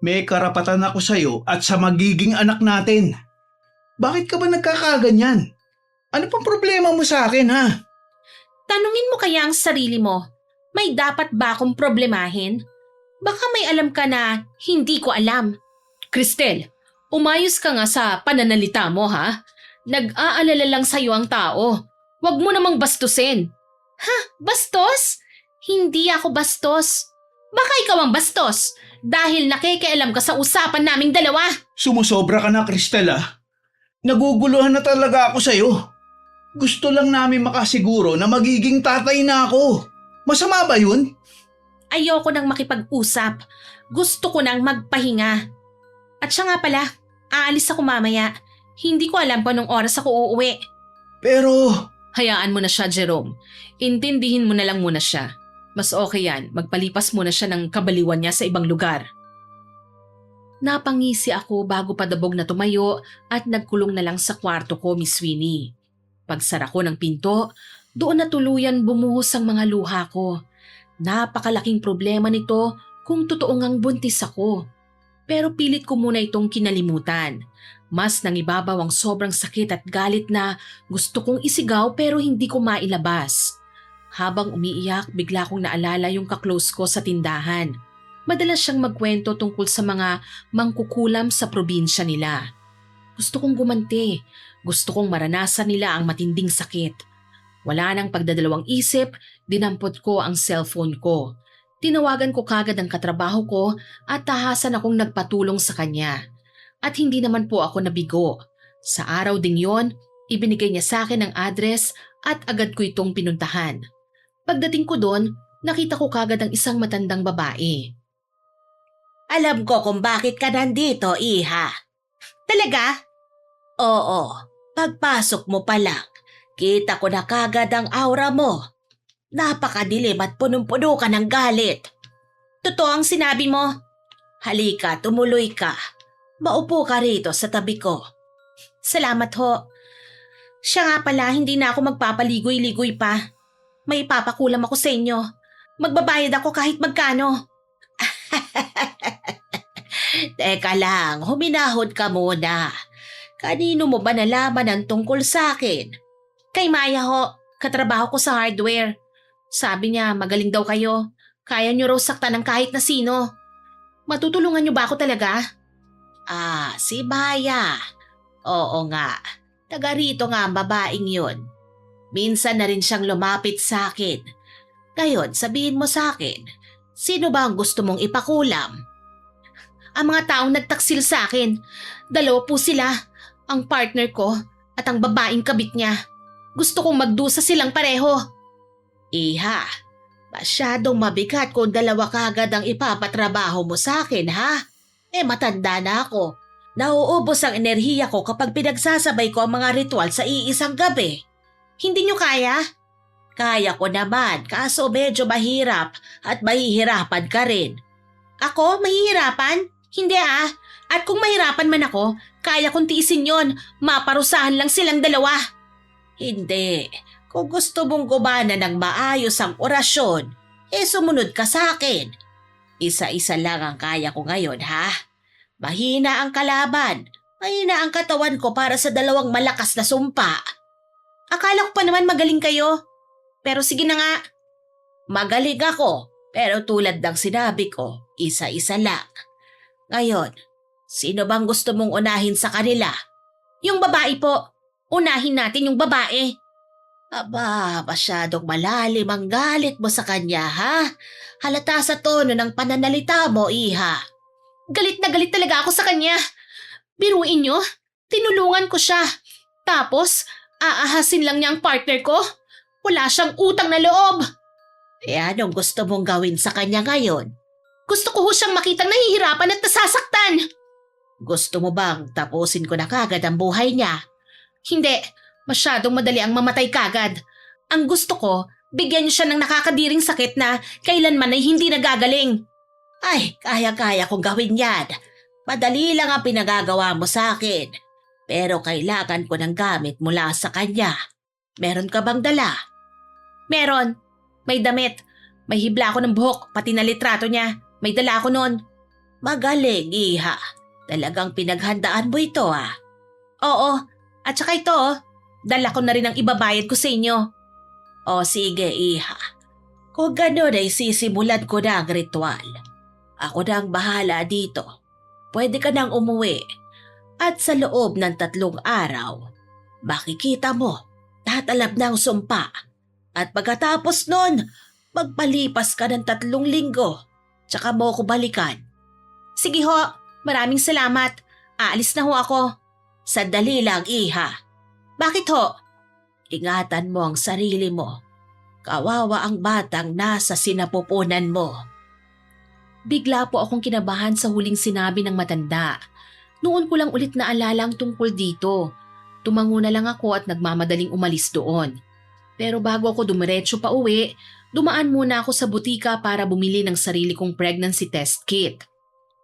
Speaker 2: May karapatan ako sa'yo at sa magiging anak natin. Bakit ka ba nagkakaganyan? Ano pang problema mo sa akin, ha?
Speaker 1: Tanungin mo kaya ang sarili mo, may dapat ba akong problemahin? Baka may alam ka na hindi ko alam. Cristel, umayos ka nga sa pananalita mo, ha? Nag-aalala lang sa'yo ang tao. Huwag mo namang bastusin. Ha? Bastos? Hindi ako bastos. Baka ikaw ang bastos dahil nakikialam ka sa usapan naming dalawa.
Speaker 2: Sumusobra ka na, Cristel, ha? Naguguluhan na talaga ako sa'yo. Gusto lang namin makasiguro na magiging tatay na ako. Masama ba yun?
Speaker 1: Ayoko nang makipag-usap. Gusto ko nang magpahinga. At siya nga pala, aalis ako mamaya. Hindi ko alam pa nung oras ako uuwi.
Speaker 2: Pero...
Speaker 1: Hayaan mo na siya, Jerome. Intindihin mo na lang muna siya. Mas okay yan, magpalipas muna siya ng kabaliwan niya sa ibang lugar. Napangisi ako bago padabog na tumayo at nagkulong na lang sa kwarto ko, Miss Winnie. Pagsara ko ng pinto, doon na tuluyan bumuhos ang mga luha ko. Napakalaking problema nito kung totoo ngang buntis ako. Pero pilit ko muna itong kinalimutan. Mas nangibabaw ang sobrang sakit at galit na gusto kong isigaw pero hindi ko mailabas. Habang umiiyak, bigla kong naalala yung kaklose ko sa tindahan. Madalas siyang magkwento tungkol sa mga mangkukulam sa probinsya nila. Gusto kong gumanti. Gusto kong maranasan nila ang matinding sakit. Wala nang pagdadalawang isip, dinampot ko ang cellphone ko. Tinawagan ko kagad ang katrabaho ko at tahasan akong nagpatulong sa kanya. At hindi naman po ako nabigo. Sa araw ding yon, ibinigay niya sa akin ang address at agad ko itong pinuntahan. Pagdating ko doon, nakita ko kagad ang isang matandang babae. Alam ko kung bakit ka nandito, iha. Talaga? Oo, pagpasok mo pa lang, kita ko na kagad ang aura mo. Napakadilim at punong-puno ka ng galit. Totoo ang sinabi mo? Halika, tumuloy ka. Maupo ka rito sa tabi ko. Salamat ho. Siya nga pala, hindi na ako magpapaligoy-ligoy pa. May ipapakulam ako sa inyo. Magbabayad ako kahit magkano. Teka lang, huminahod ka muna. Kanino mo ba nalaman ang tungkol sa akin? Kay Maya ho, katrabaho ko sa hardware. Sabi niya magaling daw kayo. Kaya niyo raw saktan ng kahit na sino. Matutulungan niyo ba ako talaga? Ah, si Maya. Oo nga, taga rito nga ang babaeng yun. Minsan na rin siyang lumapit sa akin. Ngayon, sabihin mo sa akin, sino ba ang gusto mong ipakulam? Ang mga taong nagtaksil sa akin, dalawa po sila, ang partner ko at ang babaeng kabit niya. Gusto kong magdusa silang pareho. Iha, masyadong mabigat kung dalawa kagad ang ipapatrabaho mo sa akin, ha? Matanda na ako. Nauubos ang enerhiya ko kapag pinagsasabay ko ang mga ritual sa iisang gabi. Hindi nyo kaya? Kaya ko naman, kaso medyo mahirap at mahihirapan ka rin. Ako? Mahihirapan? Hindi ah. At kung mahirapan man ako, kaya kong tiisin yon. Maparusahan lang silang dalawa. Hindi. Kung gusto mong gumana ng maayos ang orasyon, sumunod ka sa akin. Isa-isa lang ang kaya ko ngayon, ha? Mahina ang kalaban. Mahina ang katawan ko para sa dalawang malakas na sumpa. Akala ko pa naman magaling kayo. Pero sige na nga. Magaling ako, pero tulad ng sinabi ko, isa-isa lang. Ngayon, sino bang gusto mong unahin sa kanila? Yung babae po. Unahin natin yung babae.
Speaker 4: Aba, masyadong malalim ang galit mo sa kanya, ha? Halata sa tono ng pananalita mo, iha.
Speaker 1: Galit na galit talaga ako sa kanya. Biruin nyo, tinulungan ko siya. Tapos, aahasin lang niya ang partner ko. Wala siyang utang na loob.
Speaker 4: E anong gusto mong gawin sa kanya ngayon?
Speaker 1: Gusto ko ho siyang makitang nahihirapan at nasasaktan.
Speaker 4: Gusto mo bang tapusin ko na kagad ang buhay niya?
Speaker 1: Hindi, masyadong madali ang mamatay kagad. Ang gusto ko, bigyan niyo siya ng nakakadiring sakit na kailanman ay hindi nagagaling.
Speaker 4: Ay, kaya-kaya kong gawin yan. Madali lang ang pinagagawa mo sa akin. Pero kailangan ko ng gamit mula sa kanya. Meron ka bang dala?
Speaker 1: Meron, may damit. May hibla ako ng buhok, pati na litrato niya. May dala ako noon.
Speaker 4: Magaling, iha. Talagang pinaghandaan mo ito, ah.
Speaker 1: Oo, at saka ito, dala ko na rin ang ibabayad ko sa inyo.
Speaker 4: O sige, iha. Kung gano'n ay sisimulan ko na ang ritual. Ako na ang bahala dito. Pwede ka nang umuwi. At sa loob ng 3 araw, makikita mo, tatalab na ang sumpa. At pagkatapos nun, magpalipas ka ng 3 linggo. Tsaka mo ko balikan.
Speaker 1: Sige ho, maraming salamat. Aalis na ho ako.
Speaker 4: Sandali lang, iha.
Speaker 1: Bakit ho?
Speaker 4: Ingatan mo ang sarili mo. Kawawa ang batang nasa sinapupunan mo.
Speaker 1: Bigla po akong kinabahan sa huling sinabi ng matanda. Noon ko lang ulit naalala ang tungkol dito. Tumango na lang ako at nagmamadaling umalis doon. Pero bago ako dumiretso pa uwi, dumaan muna ako sa butika para bumili ng sarili kong pregnancy test kit.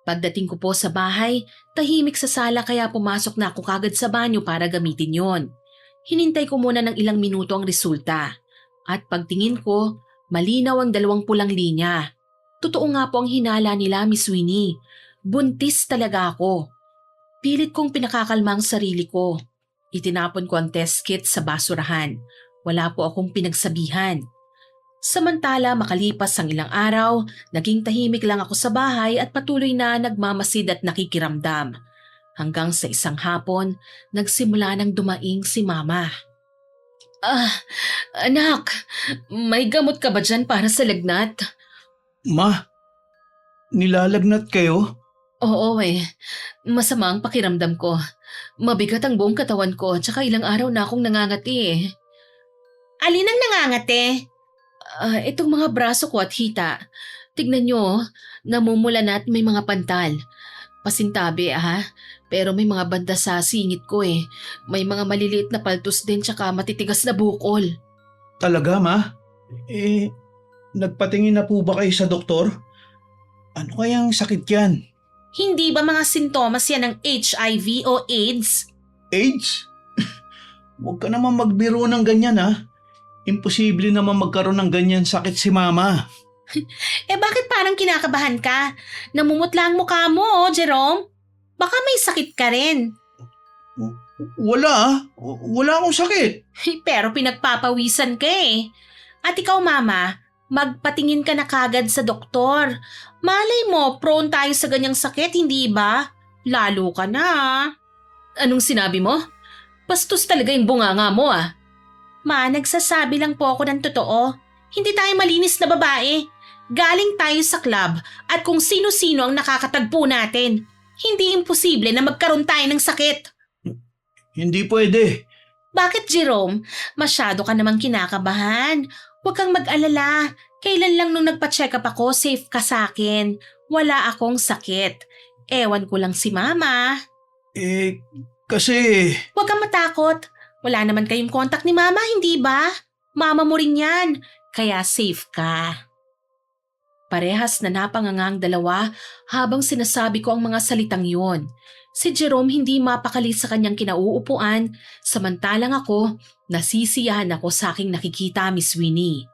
Speaker 1: Pagdating ko po sa bahay, tahimik sa sala kaya pumasok na ako kagad sa banyo para gamitin yon. Hinintay ko muna ng ilang minuto ang resulta. At pagtingin ko, malinaw ang 2 pulang linya. Totoo nga po ang hinala nila, Miss Winnie. Buntis talaga ako. Pilit kong pinakakalma ang sarili ko. Itinapon ko ang test kit sa basurahan. Wala po akong pinagsabihan. Samantala makalipas ang ilang araw, naging tahimik lang ako sa bahay at patuloy na nagmamasid at nakikiramdam. Hanggang sa isang hapon, nagsimula nang dumaing si Mama. Anak, may gamot ka ba dyan para sa lagnat?
Speaker 2: Ma, nilalagnat kayo?
Speaker 1: Oo masama ang pakiramdam ko. Mabigat ang buong katawan ko at saka ilang araw na akong nangangati eh. Alin ang nangangati? Itong mga braso ko at hita. Tignan nyo, namumula na at may mga pantal. Pasintabi pero may mga banda sa singit ko eh. May mga maliliit na paltos din tsaka matitigas na bukol.
Speaker 2: Talaga, ma? Nagpatingin na po ba kayo sa doktor? Ano kayang sakit yan?
Speaker 1: Hindi ba mga sintomas yan ng HIV o AIDS?
Speaker 2: AIDS? Huwag ka naman magbiro ng ganyan, ha? Imposible naman magkaroon ng ganyan sakit si mama.
Speaker 1: Bakit parang kinakabahan ka? Namumutla ang mukha mo, Jerome. Baka may sakit ka rin.
Speaker 2: Wala, wala akong sakit.
Speaker 1: Pero pinagpapawisan ka eh. At ikaw, Mama, magpatingin ka na kagad sa doktor. Malay mo, prone tayo sa ganyang sakit, hindi ba? Lalo ka na. Anong sinabi mo? Bastos talaga yung bunganga mo Ma, nagsasabi lang po ako ng totoo. Hindi tayo malinis na babae. Galing tayo sa club at kung sino-sino ang nakakatagpo natin. Hindi imposible na magkaroon tayo ng sakit.
Speaker 2: Hindi pwede.
Speaker 1: Bakit, Jerome? Masyado ka namang kinakabahan. Huwag kang mag-alala. Kailan lang nung nagpa-check up ako, safe ka sa akin. Wala akong sakit. Ewan ko lang si Mama.
Speaker 2: Kasi...
Speaker 1: Huwag kang matakot. Wala naman kayong contact ni Mama, hindi ba? Mama mo rin yan. Kaya safe ka. Parehas na napangangang dalawa habang sinasabi ko ang mga salitang yon. Si Jerome hindi mapakali sa kanyang kinauupuan, samantalang ako, nasisiyahan ako sa aking nakikita, Miss Winnie.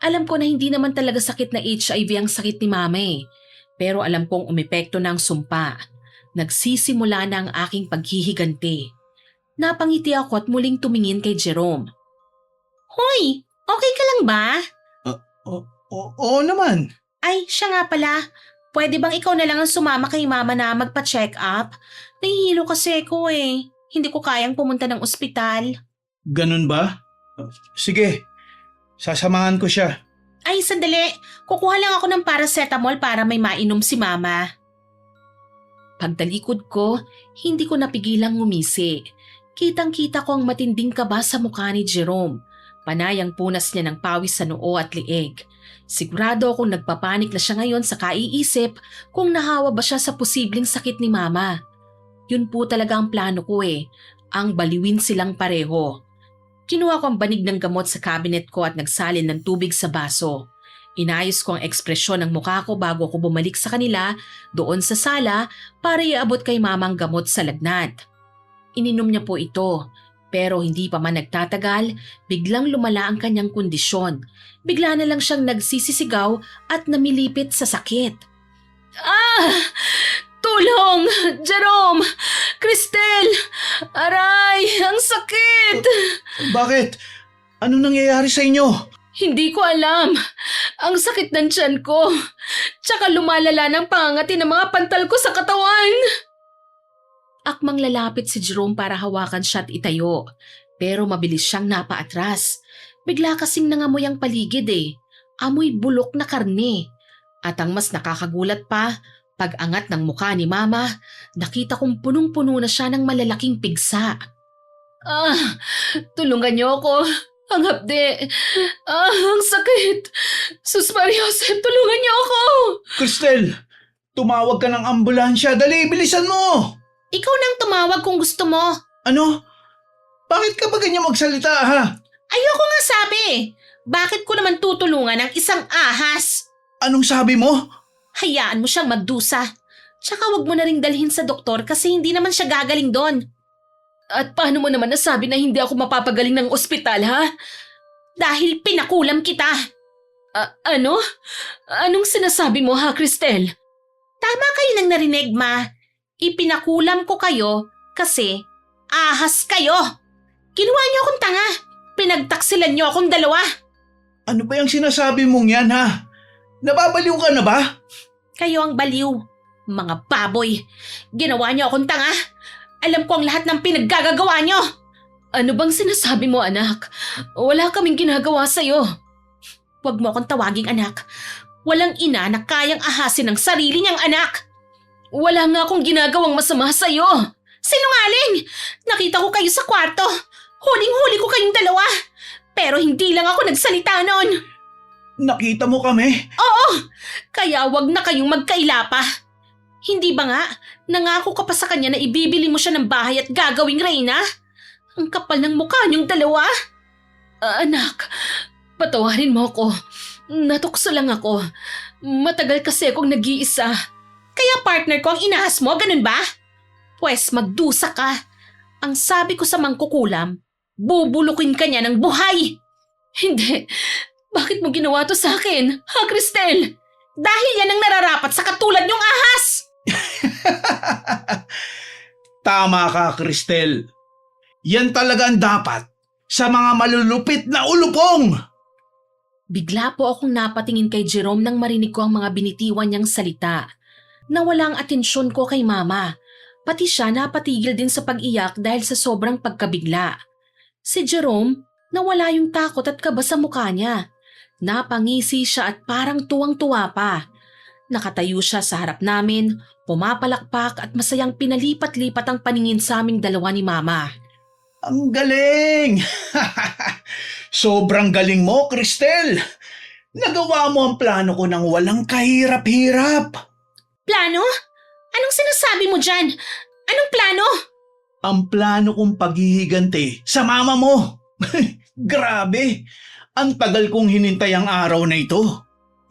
Speaker 1: Alam ko na hindi naman talaga sakit na HIV ang sakit ni Mama pero alam kong umepekto na ang sumpa. Nagsisimula na ang aking paghihiganti. Napangiti ako at muling tumingin kay Jerome. Hoy, okay ka lang ba?
Speaker 2: Oo naman.
Speaker 1: Ay, siya nga pala. Pwede bang ikaw na lang ang sumama kay Mama na magpa-check up? Nahihilo kasi ako Hindi ko kayang pumunta ng ospital.
Speaker 2: Ganun ba? Sige, sasamahan ko siya.
Speaker 4: Ay, sandali. Kukuha lang ako ng paracetamol para may mainom si Mama.
Speaker 1: Pagtalikod ko, hindi ko napigilang ngumisi. Kitang-kita ko ang matinding kaba sa mukha ni Jerome. Panay ang punas niya ng pawis sa noo at liig. Sigurado akong nagpapanik na siya ngayon sa kaiisip kung nahawa ba siya sa posibleng sakit ni Mama. Yun po talaga ang plano ko ang baliwin silang pareho. Kinuha ko ang banig ng gamot sa cabinet ko at nagsalin ng tubig sa baso. Inayos ko ang ekspresyon ng mukha ko bago ako bumalik sa kanila doon sa sala para iabot kay Mama ang gamot sa lagnat. Ininom niya po ito, pero hindi pa man nagtatagal, biglang lumala ang kanyang kondisyon. Bigla na lang siyang nagsisisigaw at namilipit sa sakit. Ah! Tulong! Jerome! Cristel! Aray! Ang sakit!
Speaker 2: Bakit? Ano nangyayari sa inyo?
Speaker 1: Hindi ko alam. Ang sakit ng tiyan ko. Tsaka lumalala ng pangangati ng mga pantal ko sa katawan. Akmang lalapit si Jerome para hawakan siya at itayo. Pero mabilis siyang napaatras. Bigla kasing nangamoy ang paligid Amoy bulok na karne. At ang mas nakakagulat pa, pag-angat ng mukha ni Mama, nakita kong punong-puno na siya ng malalaking pigsa. Tulungan niyo ako. Ang hapde. Ang sakit. Sus Maria Jose, tulungan niyo ako.
Speaker 2: Cristel, tumawag ka ng ambulansya. Dali, bilisan mo!
Speaker 4: Ikaw nang tumawag kung gusto mo.
Speaker 2: Ano? Bakit ka ba ganyan magsalita, ha?
Speaker 4: Ayoko nga sabi. Bakit ko naman tutulungan ng isang ahas?
Speaker 2: Anong sabi mo?
Speaker 4: Hayaan mo siyang magdusa. Tsaka wag mo na ring dalhin sa doktor kasi hindi naman siya gagaling doon.
Speaker 1: At paano mo naman nasabi na hindi ako mapapagaling ng ospital, ha?
Speaker 4: Dahil pinakulam kita.
Speaker 1: Ano? Anong sinasabi mo, ha, Cristel?
Speaker 4: Tama kayo nang narinig, Ma. Ipinakulam ko kayo kasi ahas kayo. Kinuha niyo akong tanga. Pinagtaksilan niyo akong dalawa.
Speaker 2: Ano ba yung sinasabi mong yan, ha? Nababaliw ka na ba?
Speaker 4: Kayo ang baliw. Mga baboy. Ginawa niyo akong tanga. Alam ko ang lahat ng pinaggagawa niyo.
Speaker 1: Ano bang sinasabi mo, anak? Wala kaming ginagawa sa'yo.
Speaker 4: Huwag mo akong tawaging anak. Walang ina na kayang ahasin ng sarili niyang anak.
Speaker 1: Wala nga akong ginagawang masama sa'yo.
Speaker 4: Sinungaling! Nakita ko kayo sa kwarto. Huling-huli ko kayong dalawa. Pero hindi lang ako nagsalita noon.
Speaker 2: Nakita mo kami?
Speaker 4: Oo! Kaya wag na kayong magkaila pa. Hindi ba nga, nangako ka pa sa kanya na ibibili mo siya ng bahay at gagawing reyna? Ang kapal ng mukha niyong dalawa.
Speaker 1: Anak, patawarin mo ako. Natukso lang ako. Matagal kasi akong nag-iisa.
Speaker 4: Kaya partner ko ang inahas mo, ganun ba? Pwes magdusa ka. Ang sabi ko sa mangkukulam, bubulukin ka niya ng buhay.
Speaker 1: Hindi. Bakit mo ginawa to sa akin? Ha, Cristel?
Speaker 4: Dahil yan ang nararapat sa katulad niyong ahas.
Speaker 2: Tama ka, Cristel. Yan talaga ang dapat sa mga malulupit na ulupong.
Speaker 1: Bigla po akong napatingin kay Jerome nang marinig ko ang mga binitiwan niyang salita. Nawala ang atensyon ko kay Mama. Pati siya napatigil din sa pag-iyak dahil sa sobrang pagkabigla. Si Jerome, nawala yung takot at kaba sa mukha niya. Napangisi siya at parang tuwang-tuwa pa. Nakatayo siya sa harap namin, pumapalakpak at masayang pinalipat-lipat ang paningin sa aming dalawa ni Mama.
Speaker 2: Ang galing! Sobrang galing mo, Cristel! Nagawa mo ang plano ko ng walang kahirap-hirap.
Speaker 4: Plano? Anong sinasabi mo dyan? Anong plano?
Speaker 2: Ang plano kong paghihiganti sa mama mo. Grabe! Ang tagal kong hinintay ang araw na ito.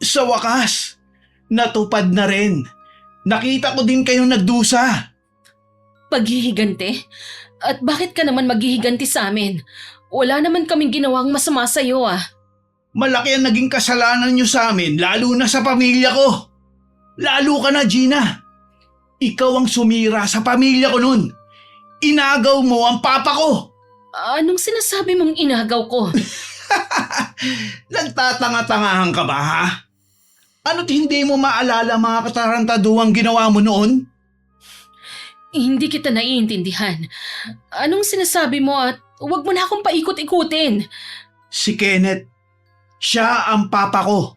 Speaker 2: Sa wakas, natupad na rin. Nakita ko din kayong nagdusa.
Speaker 1: Paghihiganti? At bakit ka naman maghihiganti sa amin? Wala naman kaming ginawang masama sa iyo
Speaker 2: Malaki ang naging kasalanan niyo sa amin, lalo na sa pamilya ko. Lalo ka na, Gina. Ikaw ang sumira sa pamilya ko nun. Inagaw mo ang papa ko.
Speaker 1: Anong sinasabi mong inagaw ko?
Speaker 2: Nagtatanga-tangahan ka ba, ha? Ano't hindi mo maalala mga katarantaduang ginawa mo noon?
Speaker 1: Hindi kita naiintindihan. Anong sinasabi mo at Huwag mo na akong paikot-ikutin.
Speaker 2: Si Kenneth, siya ang papa ko.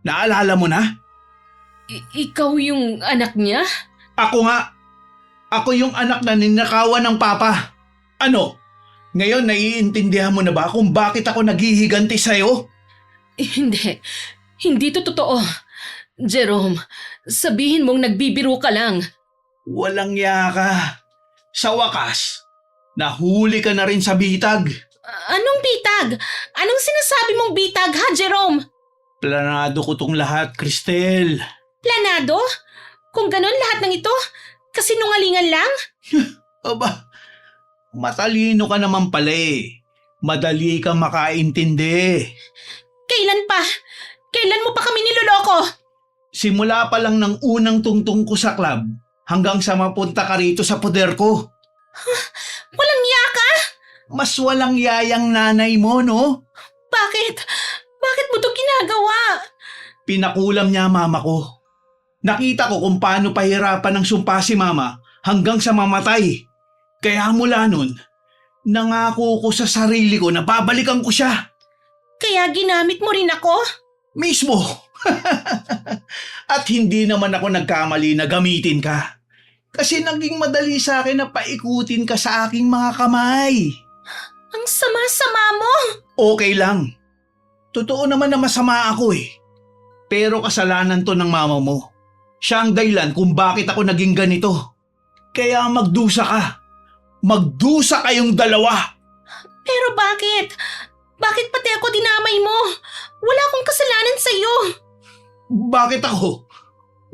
Speaker 2: Naalala mo na?
Speaker 1: Ikaw yung anak niya?
Speaker 2: Ako nga. Ako yung anak na ninakawan ng papa. Ano? Ngayon naiintindihan mo na ba kung bakit ako naghihiganti sa'yo?
Speaker 1: Hindi. Hindi to totoo. Jerome, sabihin mong nagbibiro ka lang.
Speaker 2: Walang ya ka. Sa wakas, nahuli ka na rin sa bitag.
Speaker 1: Anong bitag? Anong sinasabi mong bitag ha, Jerome?
Speaker 2: Planado ko tong lahat, Cristel.
Speaker 1: Planado? Kung ganon lahat ng ito, kasinungalingan lang?
Speaker 2: Aba, matalino ka naman pala eh. Madali kang makaintindi.
Speaker 1: Kailan pa? Kailan mo pa kami niloloko?
Speaker 2: Simula pa lang ng unang tungtong ko sa club hanggang sa mapunta ka rito sa poder ko.
Speaker 1: Walang iya ka?
Speaker 2: Mas walang yayang nanay mo, no?
Speaker 1: Bakit? Bakit mo to ginagawa?
Speaker 2: Pinakulam niya mama ko. Nakita ko kung paano pahirapan ng sumpa si mama hanggang sa mamatay. Kaya mula nun, nangako ko sa sarili ko na babalikan ko siya.
Speaker 1: Kaya ginamit mo rin ako?
Speaker 2: Mismo. At hindi naman ako nagkamali na gamitin ka. Kasi naging madali sa akin na paikutin ka sa aking mga kamay.
Speaker 1: Ang sama-sama mo!
Speaker 2: Okay lang. Totoo naman na masama ako eh. Pero kasalanan to ng mama mo. Siya ang dahilan kung bakit ako naging ganito. Kaya magdusa ka. Magdusa kayong dalawa.
Speaker 1: Pero bakit? Bakit pati ako dinamay mo? Wala akong kasalanan sa'yo.
Speaker 2: Bakit ako?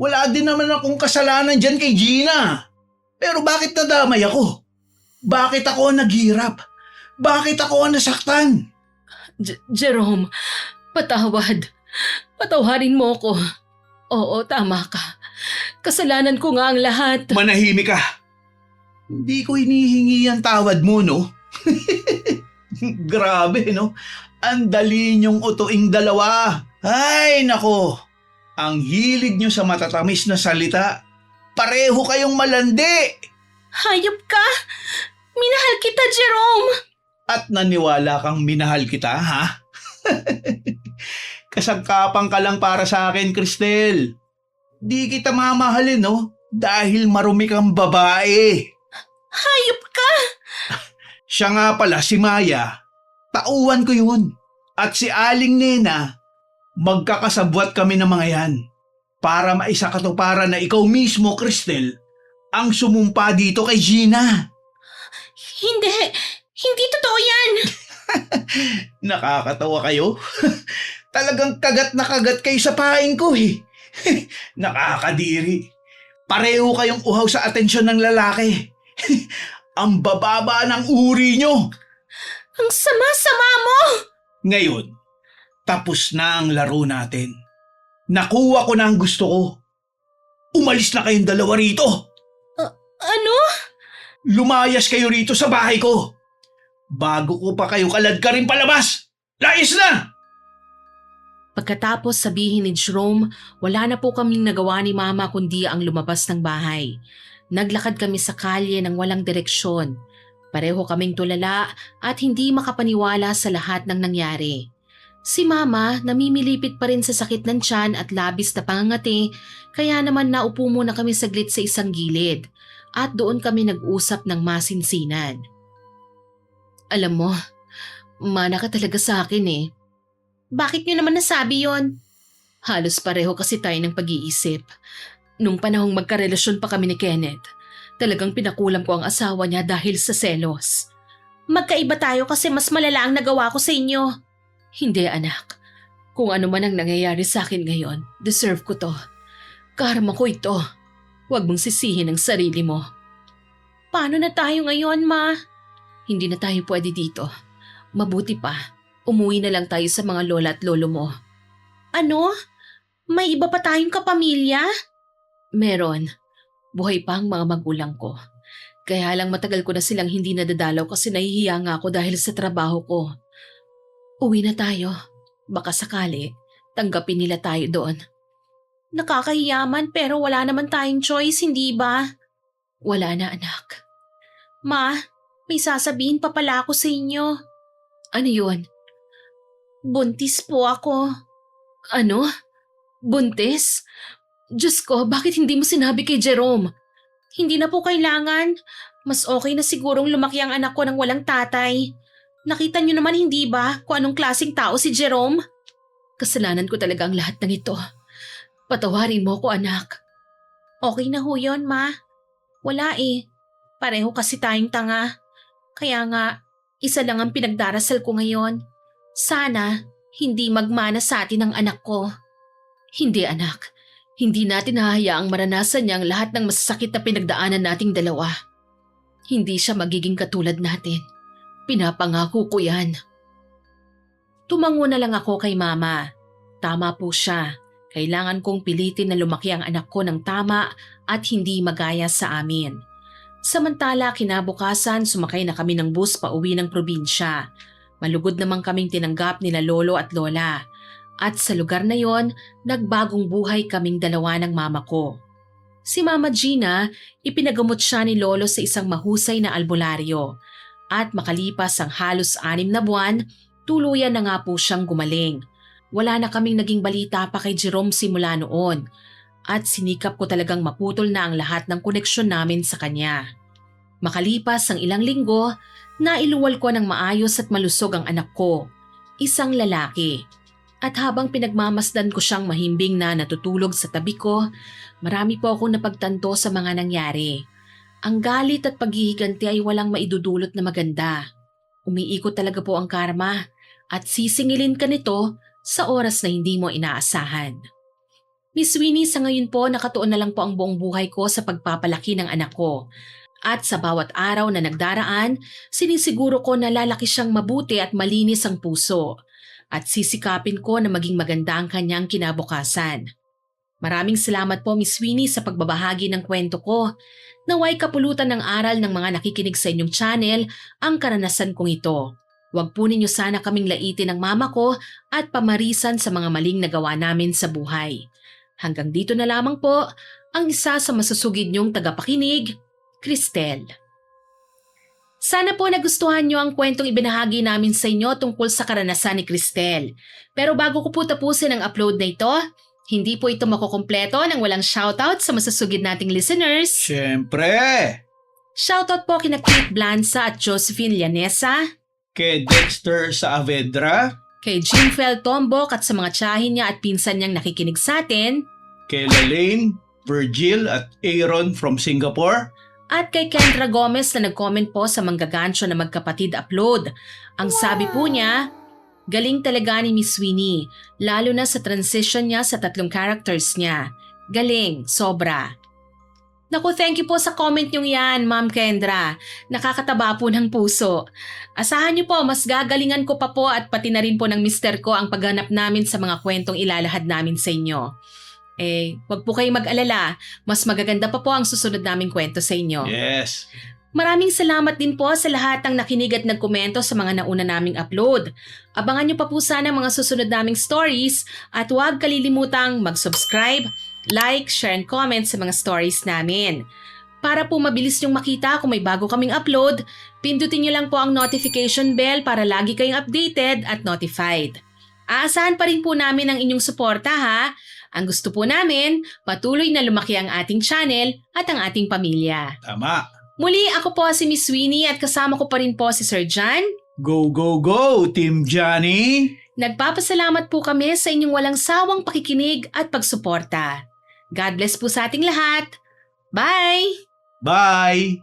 Speaker 2: Wala din naman akong kasalanan dyan kay Gina. Pero bakit nadamay ako? Bakit ako ang naghirap? Bakit ako ang nasaktan?
Speaker 1: Jerome, patawad. Patawarin mo ko. Oo, tama ka. Kasalanan ko nga ang lahat.
Speaker 2: Manahimik ka. Hindi ko hinihingi ang tawad mo, no? Grabe, no? Ang dali niyong utuing dalawa. Ay, nako. Ang hilig niyo sa matatamis na salita. Pareho kayong malandi.
Speaker 1: Hayop ka! Minahal kita, Jerome!
Speaker 2: At naniwala kang minahal kita, ha? Kasangkapan ka lang para sa akin, Cristel. Di kita mamahalin, no? Dahil marumi kang babae.
Speaker 1: Hayop ka!
Speaker 2: Siya nga pala, si Maya. Tauhan ko yun. At si Aling Nena, magkakasabwat kami ng mga yan. Para maisakatuparan na ikaw mismo, Cristel, ang sumumpa dito kay Gina.
Speaker 1: Hindi! Hindi totoo yan!
Speaker 2: Nakakatawa kayo? Talagang kagat na kagat kayo sa paing ko eh. Nakakadiri. Pareho kayong uhaw sa atensyon ng lalaki. Ang bababa ng uri nyo.
Speaker 1: Ang sama-sama mo!
Speaker 2: Ngayon, tapos na ang laro natin. Nakuha ko na ang gusto ko. Umalis na kayong dalawa rito.
Speaker 1: Ano?
Speaker 2: Lumayas kayo rito sa bahay ko. Bago ko pa kayo kalad ka rin palabas. Layas na!
Speaker 1: Pagkatapos sabihin ni Jerome, wala na po kaming nagawa ni Mama kundi ang lumabas ng bahay. Naglakad kami sa kalye ng walang direksyon. Pareho kaming tulala at hindi makapaniwala sa lahat ng nangyari. Si Mama namimilipit pa rin sa sakit ng tiyan at labis na pangangati, kaya naman naupo muna kami saglit sa isang gilid at doon kami nag-usap ng masinsinan. Alam mo, mana ka talaga sa akin eh. Bakit niyo naman nasabi yon? Halos pareho kasi tayo ng pag-iisip. Nung panahong magkarelasyon pa kami ni Kenneth, talagang pinakulam ko ang asawa niya dahil sa selos. Magkaiba tayo kasi mas malala ang nagawa ko sa inyo. Hindi anak. Kung ano man ang nangyayari sa akin ngayon, deserve ko to. Karma ko ito. Huwag mong sisihin ang sarili mo. Paano na tayo ngayon, Ma? Hindi na tayo pwede dito. Mabuti pa, umuwi na lang tayo sa mga lola at lolo mo. Ano? May iba pa tayong kapamilya? Meron. Buhay pa ang mga magulang ko. Kaya lang matagal ko na silang hindi nadadalaw kasi nahihiya nga ako dahil sa trabaho ko. Uwi na tayo. Baka sakali, tanggapin nila tayo doon. Nakakahiyaman pero wala naman tayong choice, hindi ba? Wala na anak. Ma,
Speaker 4: May sasabihin pa pala ako sa inyo.
Speaker 1: Ano yun?
Speaker 4: Buntis po ako.
Speaker 1: Ano? Buntis? Diyos ko, bakit hindi mo sinabi kay Jerome?
Speaker 4: Hindi na po kailangan. Mas okay na sigurong lumaki ang anak ko nang walang tatay. Nakita niyo naman hindi ba kung anong klaseng tao si Jerome?
Speaker 1: Kasalanan ko talaga ang lahat ng ito. Patawarin mo ko, anak.
Speaker 4: Okay na ho yun, ma. Wala eh. Pareho kasi tayong tanga. Kaya nga, isa lang ang pinagdarasal ko ngayon. Sana, hindi magmana sa atin ang anak ko.
Speaker 1: Hindi, anak. Hindi natin hahayaang maranasan niya ang lahat ng masasakit na pinagdaanan nating dalawa. Hindi siya magiging katulad natin. Pinapangako ko yan.
Speaker 4: Tumango na lang ako kay mama.
Speaker 1: Tama po siya. Kailangan kong pilitin na lumaki ang anak ko ng tama at hindi magaya sa amin. Samantala, kinabukasan sumakay na kami ng bus pauwi ng probinsya. Malugod naman kaming tinanggap nila lolo at lola. At sa lugar na yon, nagbagong buhay kaming dalawa ng mama ko. Si Mama Gina, ipinagamot siya ni lolo sa isang mahusay na albularyo. At makalipas ang halos 6 na buwan, tuluyan na nga po siyang gumaling. Wala na kaming naging balita pa kay Jerome simula noon. At sinikap ko talagang maputol na ang lahat ng koneksyon namin sa kanya. Makalipas ang ilang linggo, nailuwal ko ng maayos at malusog ang anak ko, isang lalaki. At habang pinagmamasdan ko siyang mahimbing na natutulog sa tabi ko, marami po akong napagtanto sa mga nangyari. Ang galit at paghihiganti ay walang maidudulot na maganda. Umiikot talaga po ang karma at sisingilin ka nito sa oras na hindi mo inaasahan. Miss Winnie, sa ngayon po nakatuon na lang po ang buong buhay ko sa pagpapalaki ng anak ko. At sa bawat araw na nagdaraan, sinisiguro ko na lalaki siyang mabuti at malinis ang puso. At sisikapin ko na maging maganda ang kanyang kinabukasan. Maraming salamat po Miss Winnie sa pagbabahagi ng kwento ko. Naway kapulutan ng aral ng mga nakikinig sa inyong channel ang karanasan kong ito. Huwag po ninyo sana kaming laitin ng mama ko at pamarisan sa mga maling nagawa namin sa buhay. Hanggang dito na lamang po ang isa sa masusugid niyong tagapakinig, Cristel. Sana po nagustuhan niyo ang kwentong ibinahagi namin sa inyo tungkol sa karanasan ni Cristel. Pero bago ko po tapusin ang upload na ito, hindi po ito makukumpleto nang walang shoutout sa masusugid nating listeners.
Speaker 2: Siyempre!
Speaker 1: Shoutout po kina Kate Blanza at Josephine Llanesa,
Speaker 2: Kay Dexter Saavedra,
Speaker 1: kay Jimfel Tombok at sa mga tiyahin niya at pinsan niyang nakikinig sa atin,
Speaker 2: kay Lalaine, Virgil at Aaron from Singapore,
Speaker 1: at kay Kendra Gomez na nag-comment po sa Manggagancho na Magkapatid upload. Ang sabi po niya, galing talaga ni Miss Winnie, lalo na sa transition niya sa 3 characters niya. Galing, sobra. Naku, thank you po sa comment niyong yan, Ma'am Kendra. Nakakataba po ng puso. Asahan niyo po, mas gagalingan ko pa po at pati na rin po ng mister ko ang paghanap namin sa mga kwentong ilalahad namin sa inyo. Wag po kayong mag-alala. Mas magaganda pa po ang susunod naming kwento sa inyo.
Speaker 2: yes.
Speaker 1: Maraming salamat din po sa lahat ng nakinig at nagkomento sa mga nauna naming upload. Abangan niyo pa po sana ang mga susunod naming stories at huwag kalilimutang mag-subscribe, like, share and comment sa mga stories namin. Para po mabilis niyong makita kung may bago kaming upload, pindutin niyo lang po ang notification bell para lagi kayong updated at notified. Aasahan pa rin po namin ang inyong suporta ha. Ang gusto po namin, patuloy na lumaki ang ating channel at ang ating pamilya.
Speaker 2: Tama.
Speaker 1: Muli ako po si Miss Winnie at kasama ko pa rin po si Sir John.
Speaker 2: Go, go, go, Team Johnny!
Speaker 1: Nagpapasalamat po kami sa inyong walang sawang pakikinig at pagsuporta. God bless po sa ating lahat. Bye!
Speaker 2: Bye!